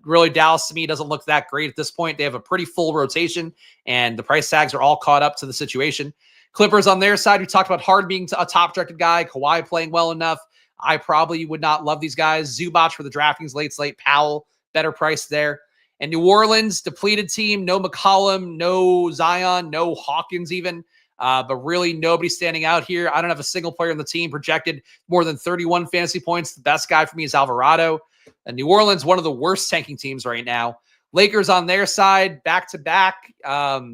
Really, Dallas to me doesn't look that great at this point. They have a pretty full rotation, and the price tags are all caught up to the situation. Clippers on their side, we talked about Harden being a top-directed guy, Kawhi playing well enough. I probably would not love these guys. Zubac for the DraftKings late slate. Powell, better price there. And New Orleans, depleted team, no McCollum, no Zion, no Hawkins even. But really nobody standing out here. I don't have a single player on the team projected more than 31 fantasy points. The best guy for me is Alvarado. And New Orleans, one of the worst tanking teams right now. Lakers on their side, back-to-back,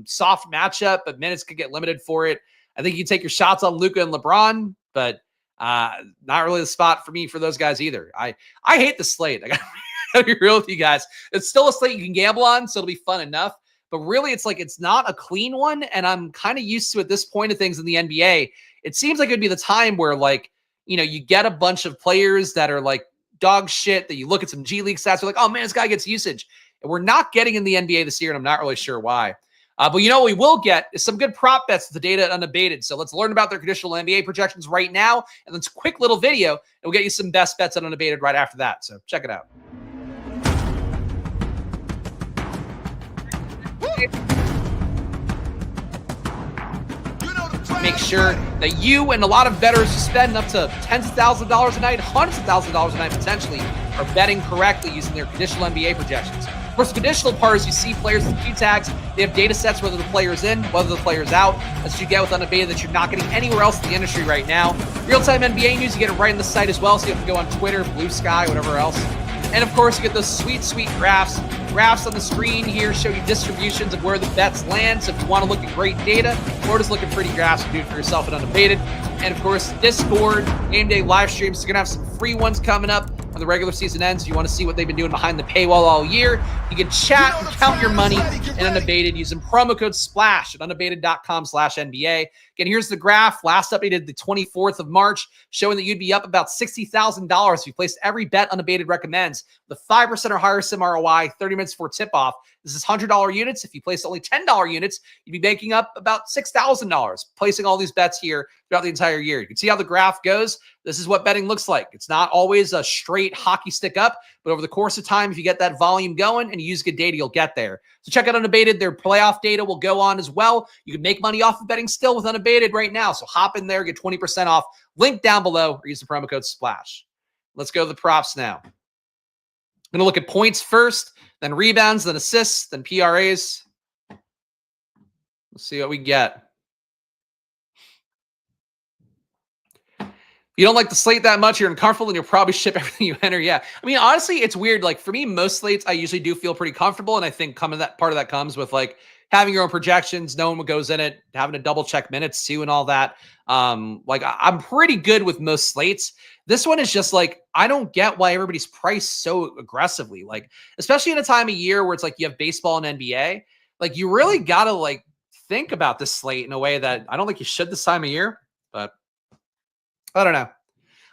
soft matchup, but minutes could get limited for it. I think you take your shots on Luka and LeBron, but not really the spot for me for those guys either. I hate the slate. I gotta be real with you guys. It's still a slate you can gamble on, so it'll be fun enough. But really, it's like it's not a clean one, and I'm kind of used to at this point of things in the NBA. It seems like it'd be the time where, like, you know, you get a bunch of players that are like dog shit that you look at some G League stats, you're like, oh man, this guy gets usage. And we're not getting in the NBA this year, and I'm not really sure why. But you know what we will get is some good prop bets with the data unabated. So let's learn about their traditional NBA projections right now, and then a quick little video, and we'll get you some best bets on unabated right after that. So check it out. Make sure that you and a lot of bettors who spend up to tens of thousands of dollars a night, hundreds of thousands of dollars a night potentially, are betting correctly using their traditional NBA projections. Of course, the conditional part is you see players with Q tags. They have data sets whether the player's in, whether the player's out. That's what you get with unabated that you're not getting anywhere else in the industry right now. Real-time NBA news, you get it right in the site as well, so you have to go on Twitter, Blue Sky, whatever else. And of course, you get those sweet, sweet graphs. Graphs on the screen here show you distributions of where the bets land. So if you want to look at great data or just look at pretty graphs, you do it for yourself at Unabated. And of course, Discord, game day live streams. So you're going to have some free ones coming up when the regular season ends. If you want to see what they've been doing behind the paywall all year, you can chat and count your money in Unabated using promo code SPLASH at unabated.com/NBA. Again, here's the graph. Last updated the 24th of March, showing that you'd be up about $60,000 if you placed every bet Unabated recommends. The 5% or higher sim ROI, 30 minutes before tip-off. This is $100 units. If you place only $10 units, you'd be making up about $6,000, placing all these bets here throughout the entire year. You can see how the graph goes. This is what betting looks like. It's not always a straight hockey stick up, but over the course of time, if you get that volume going and you use good data, you'll get there. So check out Unabated. Their playoff data will go on as well. You can make money off of betting still with Unabated right now. So hop in there, get 20% off. Link down below, or use the promo code SPLASH. Let's go to the props now. I'm going to look at points first, then rebounds, then assists, then PRAs. Let's see what we get. You don't like the slate that much, you're uncomfortable, and you'll probably ship everything you enter. Yeah. I mean, honestly, it's weird. Like for me, most slates, I usually do feel pretty comfortable. And I think part of that comes with like having your own projections, knowing what goes in it, having to double check minutes too, and all that. Like I'm pretty good with most slates. This one is just like, I don't get why everybody's priced so aggressively. Like, especially in a time of year where it's like you have baseball and NBA, like you really got to like think about this slate in a way that I don't think you should this time of year, but I don't know.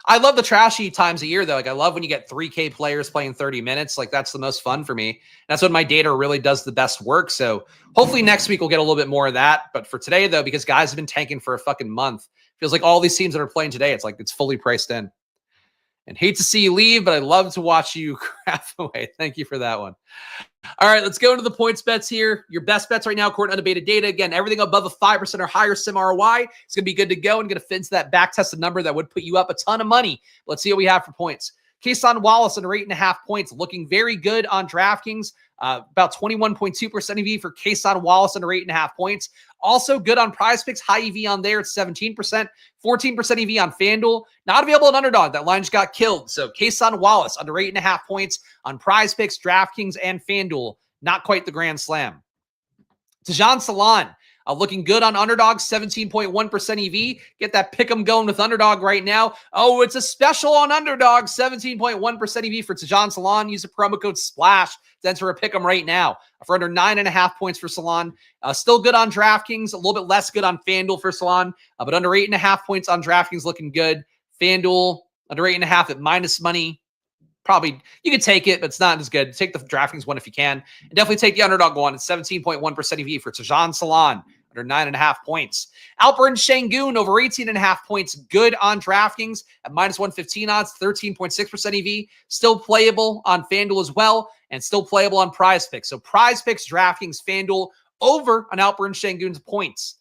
I love the trashy times of year though. Like I love when you get 3K players playing 30 minutes. Like that's the most fun for me. That's when my data really does the best work. So hopefully next week we'll get a little bit more of that. But for today though, because guys have been tanking for a fucking month, feels like all these teams that are playing today, it's like it's fully priced in. And hate to see you leave, but I love to watch you craft away. Thank you for that one. All right, let's go into the points bets here. Your best bets right now, according to unabated data. Again, everything above a 5% or higher sim ROI is going to be good to go and going to fit into that back-tested number that would put you up a ton of money. Let's see what we have for points. Kason Wallace under 8.5 points, looking very good on DraftKings. About 21.2% EV for Kason Wallace under 8.5 points. Also good on PrizePicks, high EV on there. It's 17%, 14% EV on FanDuel. Not available on Underdog. That line just got killed. So Kason Wallace under 8.5 points on PrizePicks, DraftKings, and FanDuel. Not quite the grand slam. Tajon Salon, looking good on Underdog, 17.1% EV. Get that pick'em going with Underdog right now. Oh, it's a special on Underdog, 17.1% EV for Tajon Salon. Use the promo code SPLASH to enter a pick'em right now for under 9.5 points for Salon. Still good on DraftKings, a little bit less good on FanDuel for Salon, but under 8.5 points on DraftKings looking good. FanDuel under 8.5 at minus money. Probably you could take it, but it's not as good. Take the DraftKings one if you can. And definitely take the Underdog one at 17.1% EV for Tajon Salon under 9.5 points. Alperen Şengün over 18.5 points. Good on DraftKings at minus 115 odds, 13.6% EV. Still playable on FanDuel as well, and still playable on PrizePicks. So PrizePicks, DraftKings, FanDuel over on Alperen Şengün's points.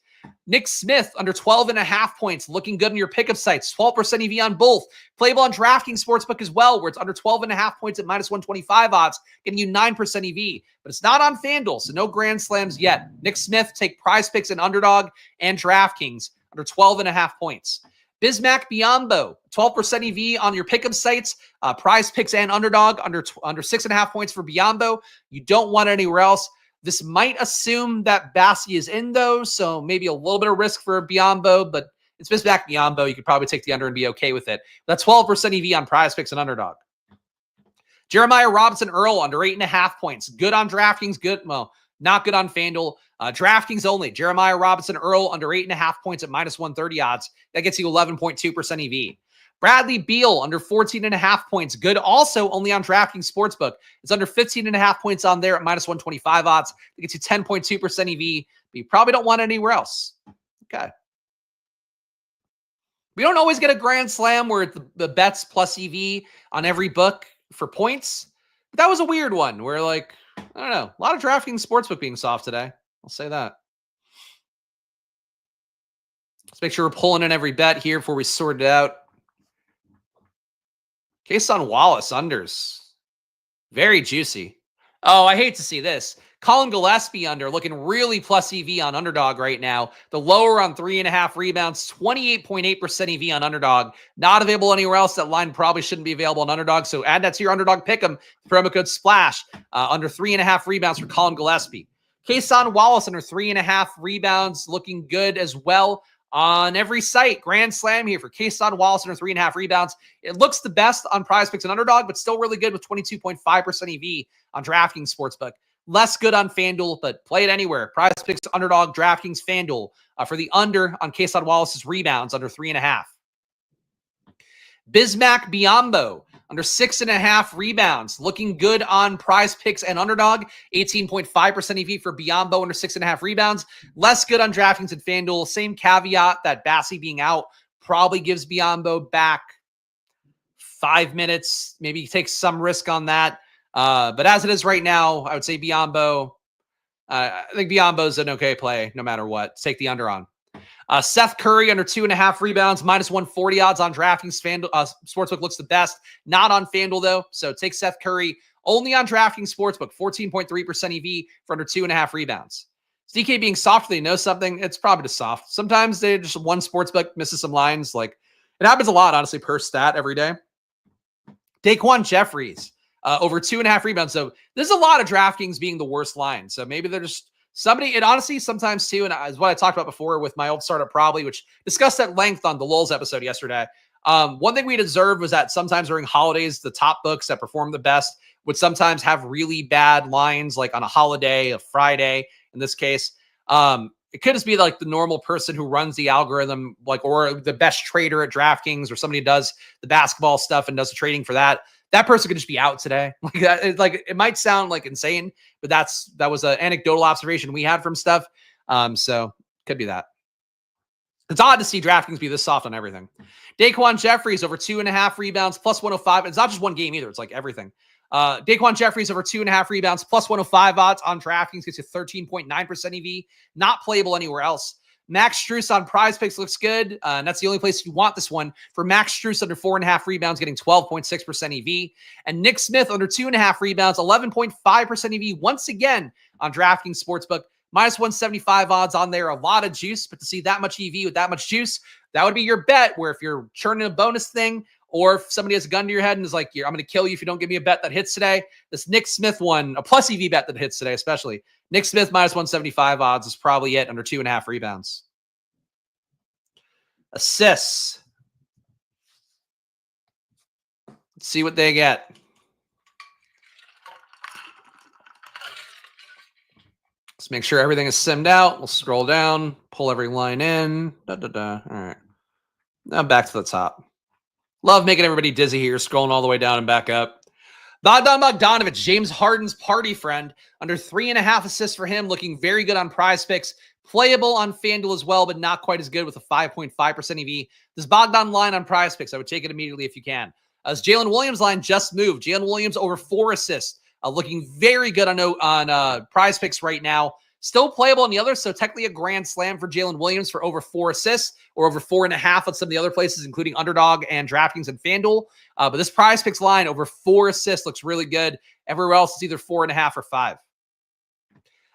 Nick Smith under 12.5 points, looking good in your pickup sites. 12% EV on both. Playable on DraftKings Sportsbook as well, where it's under 12.5 points at minus 125 odds, getting you 9% EV. But it's not on FanDuel, so no grand slams yet. Nick Smith, take PrizePicks and Underdog and DraftKings under 12.5 points. Bismack Biyombo, 12% EV on your pickup sites. PrizePicks and Underdog under 6.5 points for Biyombo. You don't want it anywhere else. This might assume that Bassi is in, though, so maybe a little bit of risk for Biyombo, but it's Bismack Biyombo. You could probably take the under and be okay with it. That's 12% EV on PrizePicks and Underdog. Jeremiah Robinson Earl under 8.5 points. Good on DraftKings, good. Well, not good on FanDuel. DraftKings only. Jeremiah Robinson Earl under 8.5 points at minus 130 odds. That gets you 11.2% EV. Bradley Beal under 14.5 points. Good also only on DraftKings Sportsbook. It's under 15.5 points on there at minus 125 odds. That gets you 10.2% EV, but you probably don't want it anywhere else. Okay. We don't always get a grand slam where the bets plus EV on every book for points. But that was a weird one where, like, I don't know, a lot of DraftKings Sportsbook being soft today. I'll say that. Let's make sure we're pulling in every bet here before we sort it out. Kason Wallace unders. Very juicy. Oh, I hate to see this. Colin Gillespie under, looking really plus EV on Underdog right now. The lower on 3.5 rebounds, 28.8% EV on Underdog. Not available anywhere else. That line probably shouldn't be available on Underdog, so add that to your Underdog Pick'em. Promo code SPLASH. Under 3.5 rebounds for Colin Gillespie. Kason Wallace under 3.5 rebounds, looking good as well on every site. Grand slam here for Kason Wallace under 3.5 rebounds. It looks the best on PrizePicks and Underdog, but still really good with 22.5% EV on DraftKings Sportsbook. Less good on FanDuel, but play it anywhere. PrizePicks, Underdog, DraftKings, FanDuel for the under on Kason Wallace's rebounds under 3.5. Bismack Biyombo under 6.5 rebounds. Looking good on PrizePicks and Underdog. 18.5% EV for Biyombo under 6.5 rebounds. Less good on DraftKings and FanDuel. Same caveat that Bassi being out probably gives Biyombo back 5 minutes. Maybe take some risk on that. But as it is right now, I would say Biyombo. I think Biyombo's an okay play no matter what. Let's take the under on. Seth Curry under 2.5 rebounds, minus 140 odds on DraftKings. FanDuel Sportsbook looks the best. Not on FanDuel, though. So take Seth Curry only on DraftKings Sportsbook. 14.3% EV for under 2.5 rebounds. Is DK being soft? They know something? It's probably just soft. Sometimes they just one sportsbook misses some lines. Like, it happens a lot, honestly, per stat every day. Daquan Jeffries over 2.5 rebounds. So there's a lot of DraftKings being the worst line. So maybe they're just somebody, it honestly sometimes too, and as what I talked about before with my old startup probably, which discussed at length on the Lulz episode yesterday. One thing we'd observed was that sometimes during holidays, the top books that perform the best would sometimes have really bad lines, like on a holiday, a Friday, in this case. It could just be like the normal person who runs the algorithm, like, or the best trader at DraftKings, or somebody who does the basketball stuff and does the trading for that. That person could just be out today. Like that, like it might sound like insane, but that was an anecdotal observation we had from stuff. So could be that. It's odd to see DraftKings be this soft on everything. Daquan Jeffries over 2.5 rebounds plus 105. It's not just one game either. It's like everything. Daquan Jeffries over 2.5 rebounds plus 105 odds on DraftKings gets you 13.9% EV. Not playable anywhere else. Max Strus on PrizePicks looks good. And that's the only place you want this one. For Max Strus under 4.5 rebounds, getting 12.6% EV. And Nick Smith under 2.5 rebounds, 11.5% EV once again on DraftKings Sportsbook. Minus 175 odds on there. A lot of juice, but to see that much EV with that much juice, that would be your bet, where if you're churning a bonus thing, or if somebody has a gun to your head and is like, I'm going to kill you if you don't give me a bet that hits today. This Nick Smith one, a plus EV bet that hits today especially. Nick Smith minus 175 odds is probably it under 2.5 rebounds. Assists. Let's see what they get. Let's make sure everything is simmed out. We'll scroll down, pull every line in. All right. Now back to the top. Love making everybody dizzy here, scrolling all the way down and back up. Bogdan Bogdanovic, James Harden's party friend, under 3.5 assists for him, looking very good on PrizePicks. Playable on FanDuel as well, but not quite as good with a 5.5% EV. This Bogdan line on PrizePicks, I would take it immediately if you can. As Jalen Williams line just moved. Jalen Williams over 4 assists, looking very good on PrizePicks right now. Still playable on the others, so technically a grand slam for Jalen Williams for over 4 assists or over 4.5 on some of the other places, including Underdog and DraftKings and FanDuel. But this PrizePicks line over 4 assists looks really good. Everywhere else is either 4.5 or 5.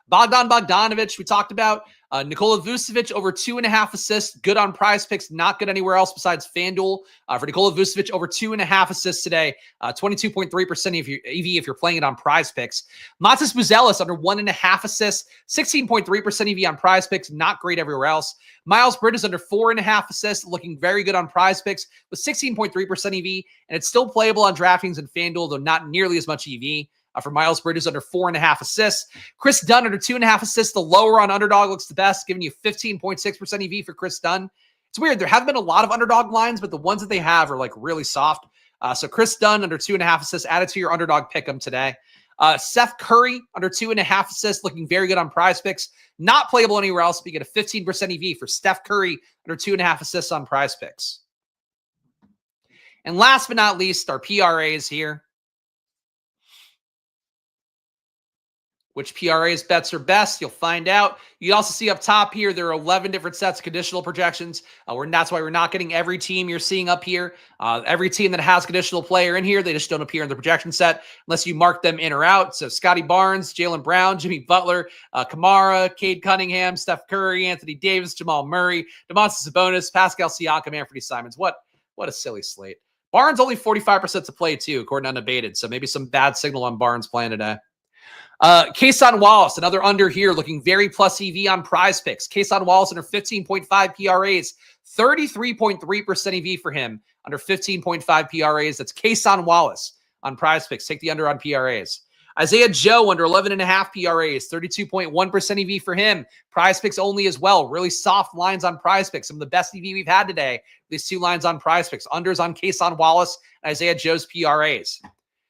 Bogdan Bogdanovic, we talked about. Nikola Vucevic over 2.5 assists. Good on PrizePicks, not good anywhere else besides FanDuel. For Nikola Vucevic, over 2.5 assists today. 22.3% EV if you're playing it on PrizePicks. Matas Buzelis under 1.5 assists. 16.3% EV on PrizePicks, not great everywhere else. Miles Bridges under 4.5 assists, looking very good on PrizePicks with 16.3% EV, and it's still playable on DraftKings and FanDuel, though not nearly as much EV. For Miles Bridges under 4.5 assists. Chris Dunn under 2.5 assists. The lower on Underdog looks the best, giving you 15.6% EV for Chris Dunn. It's weird. There haven't been a lot of Underdog lines, but the ones that they have are like really soft. So Chris Dunn under 2.5 assists added to your Underdog Pick'em today. Seth Curry under 2.5 assists, looking very good on PrizePicks. Not playable anywhere else, but you get a 15% EV for Steph Curry under 2.5 assists on PrizePicks. And last but not least, our PRAs here. Which PRA's bets are best, you'll find out. You also see up top here, there are 11 different sets of conditional projections. That's why we're not getting every team you're seeing up here. Every team that has a conditional player in here, they just don't appear in the projection set unless you mark them in or out. So Scotty Barnes, Jaylen Brown, Jimmy Butler, Kamara, Cade Cunningham, Steph Curry, Anthony Davis, Jamal Murray, Domantas Sabonis, Pascal Siakam, Anthony Simons. What a silly slate. Barnes only 45% to play too, according to Unabated. So maybe some bad signal on Barnes playing today. Kason Wallace, another under here, looking very plus EV on PrizePicks. Kason Wallace under 15.5 PRAs, 33.3% EV for him under 15.5 PRAs. That's Kason Wallace on PrizePicks. Take the under on PRAs. Isaiah Joe under 11.5 PRAs, 32.1% EV for him. PrizePicks only as well. Really soft lines on PrizePicks. Some of the best EV we've had today. These 2 lines on PrizePicks. Unders on Kason Wallace and Isaiah Joe's PRAs.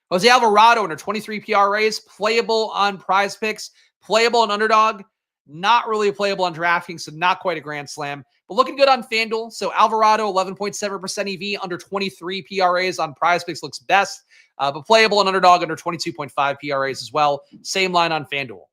Jose Alvarado under 23 PRAs, playable on PrizePicks, playable on Underdog, not really playable on DraftKings, so not quite a grand slam, but looking good on FanDuel. So Alvarado, 11.7% EV, under 23 PRAs on PrizePicks looks best, but playable on Underdog under 22.5 PRAs as well. Same line on FanDuel.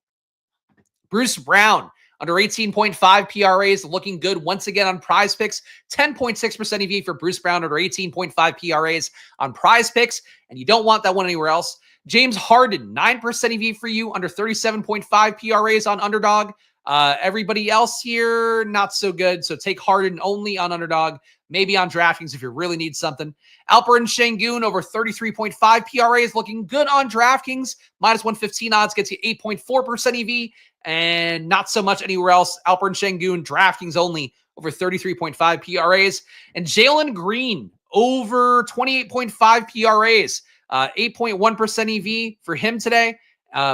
Bruce Brown, under 18.5 PRAs, looking good once again on PrizePicks. 10.6% EV for Bruce Brown under 18.5 PRAs on PrizePicks, and you don't want that one anywhere else. James Harden, 9% EV for you under 37.5 PRAs on Underdog. Everybody else here, not so good. So take Harden only on Underdog, maybe on DraftKings if you really need something. Alperen Şengün over 33.5 PRAs, looking good on DraftKings. Minus 115 odds gets you 8.4% EV. And not so much anywhere else. Alperen Şengün, DraftKings only, over 33.5 PRAs. And Jalen Green, over 28.5 PRAs, 8.1% EV for him today.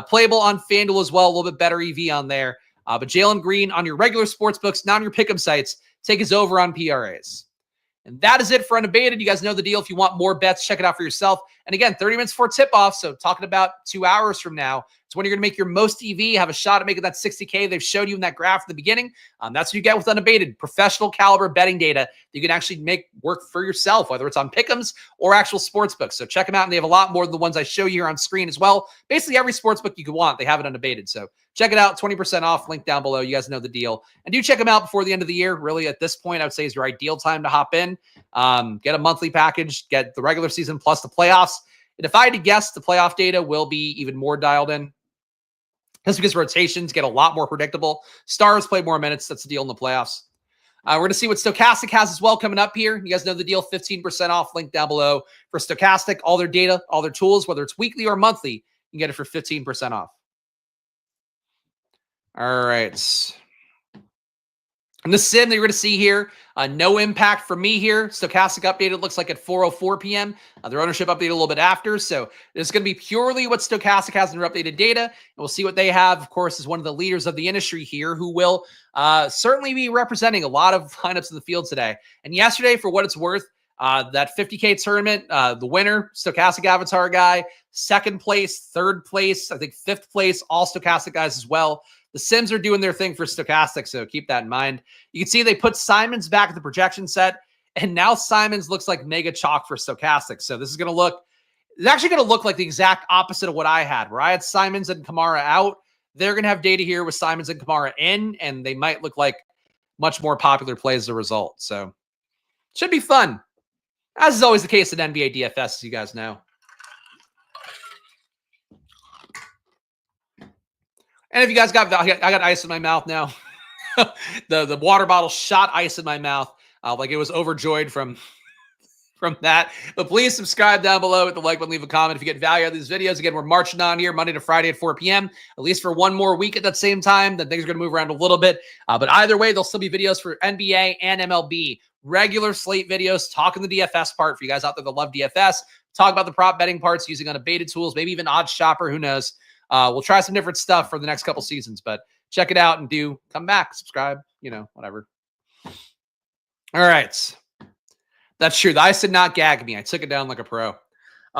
Playable on FanDuel as well, a little bit better EV on there. But Jalen Green on your regular sports books, not on your pick'em sites, take his over on PRAs. And that is it for Unabated. You guys know the deal. If you want more bets, check it out for yourself. And again, 30 minutes before tip-off, so talking about 2 hours from now, it's when you're going to make your most EV, have a shot at making that 60K they've showed you in that graph at the beginning. That's what you get with Unabated, professional caliber betting data that you can actually make work for yourself, whether it's on pick'ems or actual sports books. So check them out, and they have a lot more than the ones I show you here on screen as well. Basically, every sports book you could want, they have it Unabated. So check it out, 20% off, link down below. You guys know the deal. And do check them out before the end of the year. Really, at this point, I would say is your ideal time to hop in. Get a monthly package, get the regular season plus the playoffs. And if I had to guess, the playoff data will be even more dialed in. Just because rotations get a lot more predictable. Stars play more minutes. That's the deal in the playoffs. We're going to see what Stokastic has as well coming up here. You guys know the deal, 15% off, link down below for Stokastic. All their data, all their tools, whether it's weekly or monthly, you can get it for 15% off. All right. And the sim that you're going to see here, no impact from me here. Stokastic updated looks like at 4:04 p.m. Their ownership updated a little bit after. So it's going to be purely what Stokastic has in their updated data. And we'll see what they have, of course, as one of the leaders of the industry here who will certainly be representing a lot of lineups in the field today. And yesterday, for what it's worth, that 50K tournament, the winner, Stokastic Avatar guy, second place, third place, I think fifth place, all Stokastic guys as well. The Sims are doing their thing for Stokastic, so keep that in mind. You can see they put Simons back at the projection set, and now Simons looks like mega chalk for Stokastic. So this is going to look, it's actually going to look like the exact opposite of what I had, where I had Simons and Kamara out. they're going to have data here with Simons and Kamara in, and they might look like much more popular plays as a result. So should be fun. As is always the case in NBA DFS, as you guys know. And if you guys got, I got ice in my mouth now. the water bottle shot ice in my mouth, like it was overjoyed from that. But please subscribe down below with the like button, leave a comment if you get value out of these videos. Again, we're marching on here Monday to Friday at 4 p.m., at least for one more week at that same time. Then things are going to move around a little bit. But either way, there'll still be videos for NBA and MLB. Regular slate videos, talking the DFS part for you guys out there that love DFS. Talk about the prop betting parts using unabated tools, maybe even Odds Shopper, who knows. We'll try some different stuff for the next couple seasons, but check it out and do come back, subscribe, whatever. All right. That's true. The ice did not gag me. I took it down like a pro.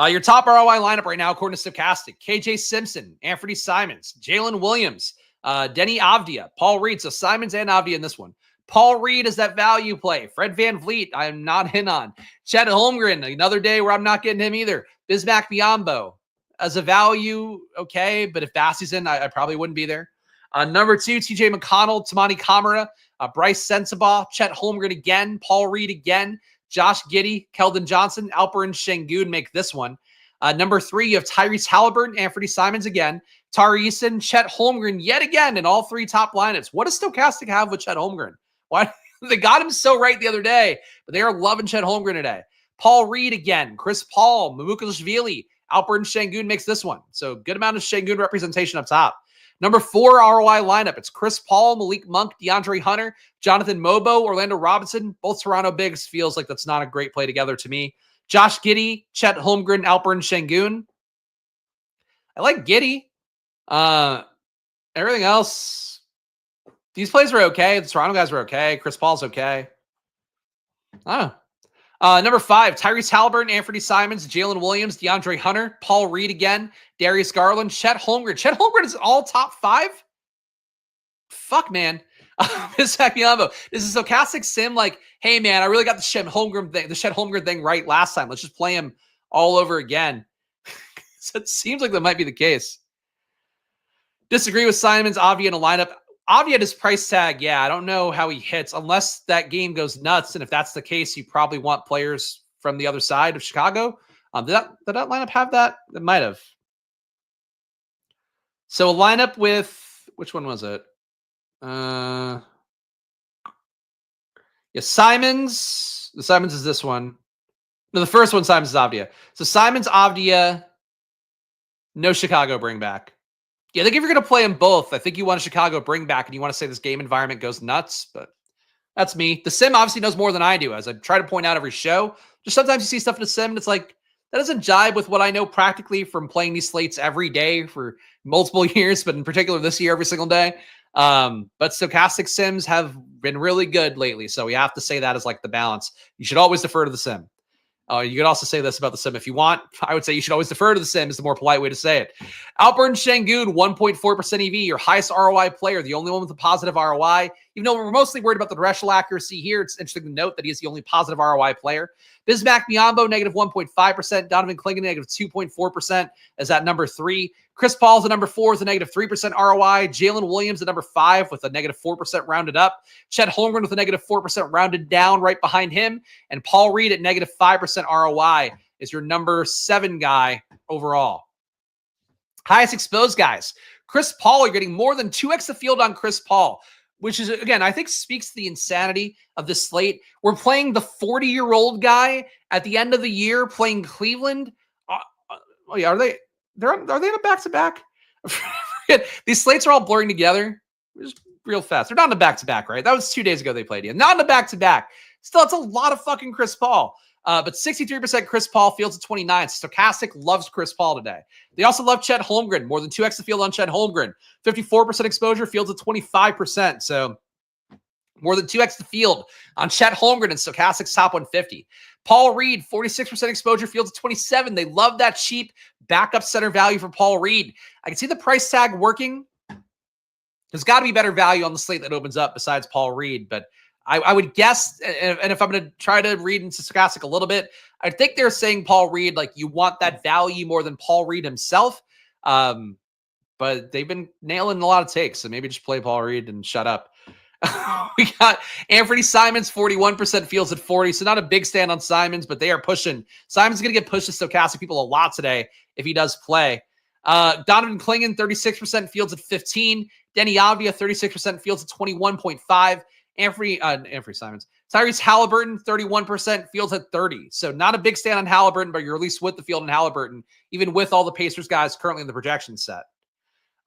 Your top ROI lineup right now, according to Stokastic: KJ Simpson, Anthony Simons, Jalen Williams, Denny Avdia, Paul Reed. So Simons and Avdia in this one. Paul Reed is that value play. Fred VanVleet, I am not in on. Chet Holmgren, another day where I'm not getting him either. Bismack Biyombo as a value, okay, but if Bassey's in, I probably wouldn't be there. Number 2, TJ McConnell, Tamani Kamara, Bryce Sensabaugh, Chet Holmgren again, Paul Reed again, Josh Giddey, Keldon Johnson, Alperen Sengun make this one. Number 3, you have Tyrese Halliburton, Anthony Simons again, Tari Eason, Chet Holmgren yet again in all 3 top lineups. What does Stokastic have with Chet Holmgren? Why they got him so right the other day, but they are loving Chet Holmgren today. Paul Reed again, Chris Paul, Mamukashvili, Alperen Sengun makes this one. So good amount of Sengun representation up top. Number 4 ROI lineup. It's Chris Paul, Malik Monk, DeAndre Hunter, Jonathan Mobo, Orlando Robinson. Both Toronto bigs. Feels like that's not a great play together to me. Josh Giddey, Chet Holmgren, Alperen Sengun. I like Giddey. Everything else, these plays are okay. The Toronto guys are okay. Chris Paul's okay. I don't know. Number 5, Tyrese Halliburton, Anthony Simons, Jalen Williams, DeAndre Hunter, Paul Reed again, Darius Garland, Chet Holmgren. Chet Holmgren is all top 5? Fuck, man. This is Stokastic sim like, hey, man, I really got the Chet Holmgren thing right last time. Let's just play him all over again. So it seems like that might be the case. Disagree with Simons, Avdia in a lineup. Avdia at his price tag, yeah, I don't know how he hits unless that game goes nuts. And if that's the case, you probably want players from the other side of Chicago. Did that lineup have that? It might have. So a lineup with, which one was it? Yeah, Simons. The Simons is this one. No, the first one, Simons is Avdia. So Simons, Avdia, no Chicago bring back. Yeah, I think if you're going to play them both, I think you want a Chicago bring back and you want to say this game environment goes nuts, but that's me. The sim obviously knows more than I do, as I try to point out every show. Just sometimes you see stuff in the sim and it's like, that doesn't jibe with what I know practically from playing these slates every day for multiple years, but in particular this year, every single day. But Stokastic sims have been really good lately, so we have to say that as like the balance. You should always defer to the sim. You could also say this about the sim if you want. I would say you should always defer to the sim is the more polite way to say it. Alperen Sengun, 1.4% EV, your highest ROI player, the only one with a positive ROI. Even though we're mostly worried about the directional accuracy here, it's interesting to note that he is the only positive ROI player. Bismack Biyombo, negative 1.5%. Donovan Clingan, negative 2.4% as at number 3. Chris Paul's at number 4 with a negative 3% ROI. Jalen Williams at number 5 with a negative 4% rounded up. Chet Holmgren with a negative 4% rounded down right behind him. And Paul Reed at negative 5% ROI is your number 7 guy overall. Highest exposed guys. Chris Paul, you're getting more than 2x the field on Chris Paul, which is, again, I think speaks to the insanity of this slate. We're playing the 40-year-old guy at the end of the year playing Cleveland. Oh yeah, are they in a back-to-back? These slates are all blurring together just real fast. They're not in a back-to-back, right? That was 2 days ago they played. Not in a back-to-back. Still, it's a lot of fucking Chris Paul. But 63% Chris Paul, fields at 29. Stokastic loves Chris Paul today. They also love Chet Holmgren. More than 2x the field on Chet Holmgren. 54% exposure, fields at 25%. So more than 2x the field on Chet Holmgren and Stokastic's top 150. Paul Reed, 46% exposure, fields at 27. They love that cheap backup center value for Paul Reed. I can see the price tag working. There's got to be better value on the slate that opens up besides Paul Reed, but I would guess, and if I'm going to try to read into Stokastic a little bit, I think they're saying Paul Reed, like you want that value more than Paul Reed himself. but they've been nailing a lot of takes. So maybe just play Paul Reed and shut up. We got Anthony Simons, 41% fields at 40. So not a big stand on Simons, but they are pushing. Simons is going to get pushed to Stokastic people a lot today if he does play. Donovan Clingan, 36% fields at 15. Denny Avdia, 36% fields at 21.5. Anthony Simons. Tyrese Halliburton, 31% fields at 30. So not a big stand on Halliburton, but you're at least with the field in Halliburton, even with all the Pacers guys currently in the projection set.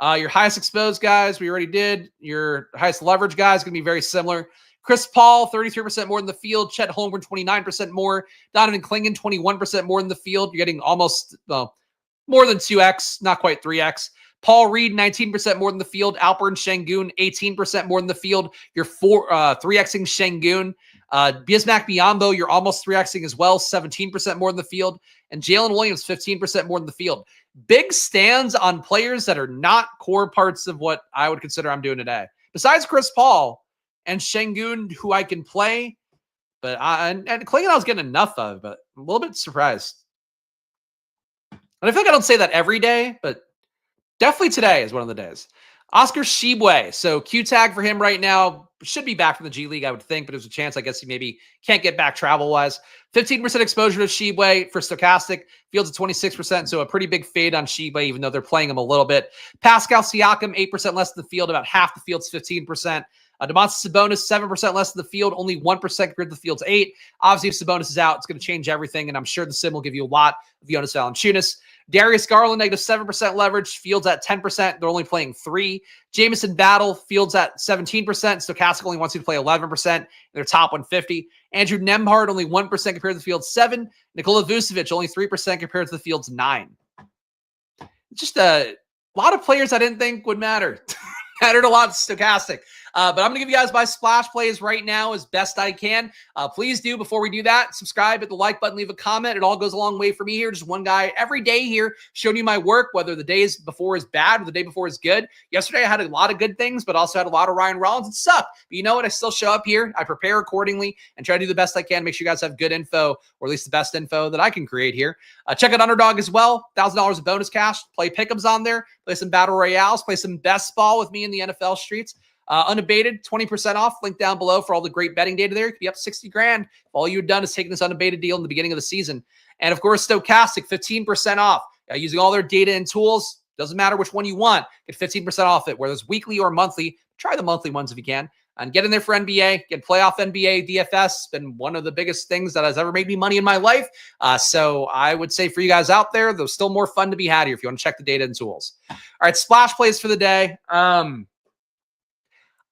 Your highest exposed guys, we already did. Your highest leverage guys going to be very similar. Chris Paul, 33% more in the field. Chet Holmgren, 29% more. Donovan Clingan, 21% more in the field. You're getting almost more than 2x, not quite 3x. Paul Reed, 19% more than the field. Alperen Sengun, 18% more than the field. You're 3xing Sengun. Bismack Biyombo, you're almost 3xing as well, 17% more than the field. And Jalen Williams, 15% more than the field. Big stands on players that are not core parts of what I would consider I'm doing today. Besides Chris Paul and Sengun, who I can play, but and Clingan I was getting enough of, but I'm a little bit surprised. And I feel like I don't say that every day, but definitely today is one of the days. Oscar Tshiebwe. So Q tag for him right now. Should be back from the G League, I would think, but there's a chance, I guess, he maybe can't get back travel-wise. 15% exposure to Tshiebwe for Stokastic. Fields at 26%, so a pretty big fade on Tshiebwe, even though they're playing him a little bit. Pascal Siakam, 8% less than the field. About half the field's 15%. Domantas Sabonis, 7% less than the field. Only 1% compared to the field's 8%. Obviously, if Sabonis is out, it's going to change everything, and I'm sure the sim will give you a lot of Jonas Valanciunas. Darius Garland, negative 7% leverage, fields at 10%. They're only playing 3. Jamison Battle, fields at 17%. Stokastic only wants you to play 11%. They're top 150. Andrew Nembhard, only 1% compared to the field's 7. Nikola Vucevic, only 3% compared to the field's 9. Just a lot of players I didn't think would matter. Mattered a lot to Stokastic. But I'm going to give you guys my splash plays right now as best I can. Please do, before we do that, subscribe, hit the like button, leave a comment. It all goes a long way for me here. Just one guy every day here showing you my work, whether the days before is bad or the day before is good. Yesterday, I had a lot of good things, but also had a lot of Ryan Rollins. It sucked. But you know what? I still show up here. I prepare accordingly and try to do the best I can. Make sure you guys have good info, or at least the best info that I can create here. Check out Underdog as well. $1,000 of bonus cash. Play Pick'ems on there. Play some Battle Royales. Play some best ball with me in the NFL streets. Unabated, 20% off. Link down below for all the great betting data there. You could be up 60 grand. All you've done is taking this unabated deal in the beginning of the season. And of course, Stokastic, 15% off. Using all their data and tools. Doesn't matter which one you want. Get 15% off it, whether it's weekly or monthly. Try the monthly ones if you can. And get in there for NBA. Get playoff NBA DFS. It's been one of the biggest things that has ever made me money in my life. So I would say for you guys out there, there's still more fun to be had here if you want to check the data and tools. All right, splash plays for the day.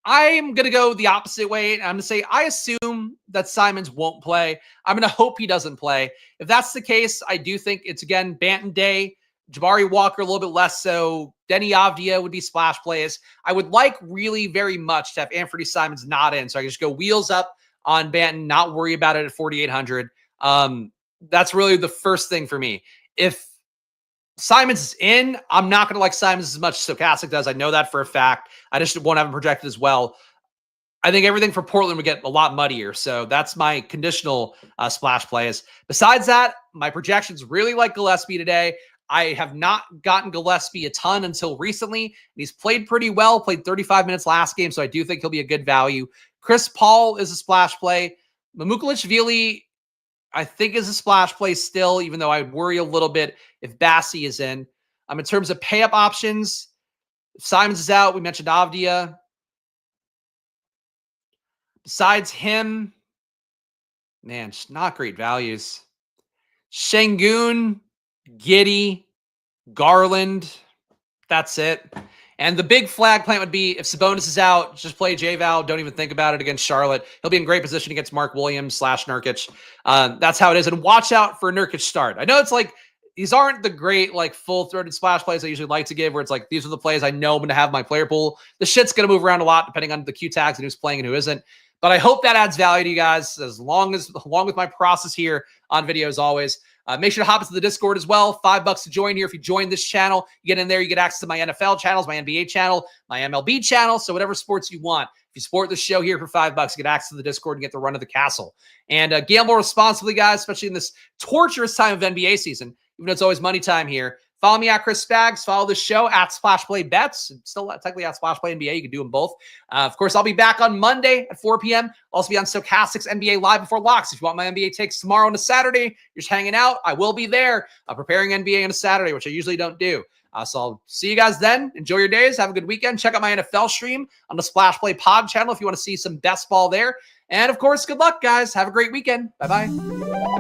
I'm going to go the opposite way. I'm going to say I assume that Simons won't play. I'm going to hope he doesn't play. If that's the case, I do think it's, again, Banton Day. Jabari Walker a little bit less so. Denny Avdia would be splash plays. I would like really very much to have Anthony Simons not in, so I can just go wheels up on Banton, not worry about it at 4,800. That's really the first thing for me. If Simons is in, I'm not going to like Simons as much as Stokastic does. I know that for a fact. I just won't have him projected as well. I think everything for Portland would get a lot muddier. So that's my conditional splash plays. Besides that, my projections really like Gillespie today. I have not gotten Gillespie a ton until recently. He's played pretty well, played 35 minutes last game, so I do think he'll be a good value. Chris Paul is a splash play. Mamukelashvili, I think, is a splash play still, even though I would worry a little bit if Bassi is in. In terms of pay-up options, if Simons is out, we mentioned Avdia. Besides him, man, just not great values. Sengun, Giddey, Garland, that's it. And the big flag plant would be if Sabonis is out, just play J-Val. Don't even think about it against Charlotte. He'll be in great position against Mark Williams / Nurkic. That's how it is. And watch out for a Nurkic start. I know it's like these aren't the great, like, full-throated splash plays I usually like to give, where it's like, these are the plays I know I'm going to have my player pool. The shit's going to move around a lot depending on the Q tags and who's playing and who isn't. But I hope that adds value to you guys, along with my process here on video as always. Make sure to hop into the Discord as well. $5 to join here. If you join this channel, you get in there, you get access to my NFL channels, my NBA channel, my MLB channel. So whatever sports you want. If you support the show here for $5, you get access to the Discord and get the run of the castle. And gamble responsibly, guys, especially in this torturous time of NBA season. Even though it's always money time here, Follow me at Chris Spags. Follow the show at Splash Play Bets. Still technically at Splash Play NBA. You can do them both. Of course, I'll be back on Monday at 4 p.m. I'll also be on Stokastic's NBA Live Before Locks. If you want my NBA takes tomorrow on a Saturday, you're just hanging out, I will be there preparing NBA on a Saturday, which I usually don't do. So I'll see you guys then. Enjoy your days. Have a good weekend. Check out my NFL stream on the Splash Play Pod channel if you want to see some best ball there. And of course, good luck, guys. Have a great weekend. Bye-bye.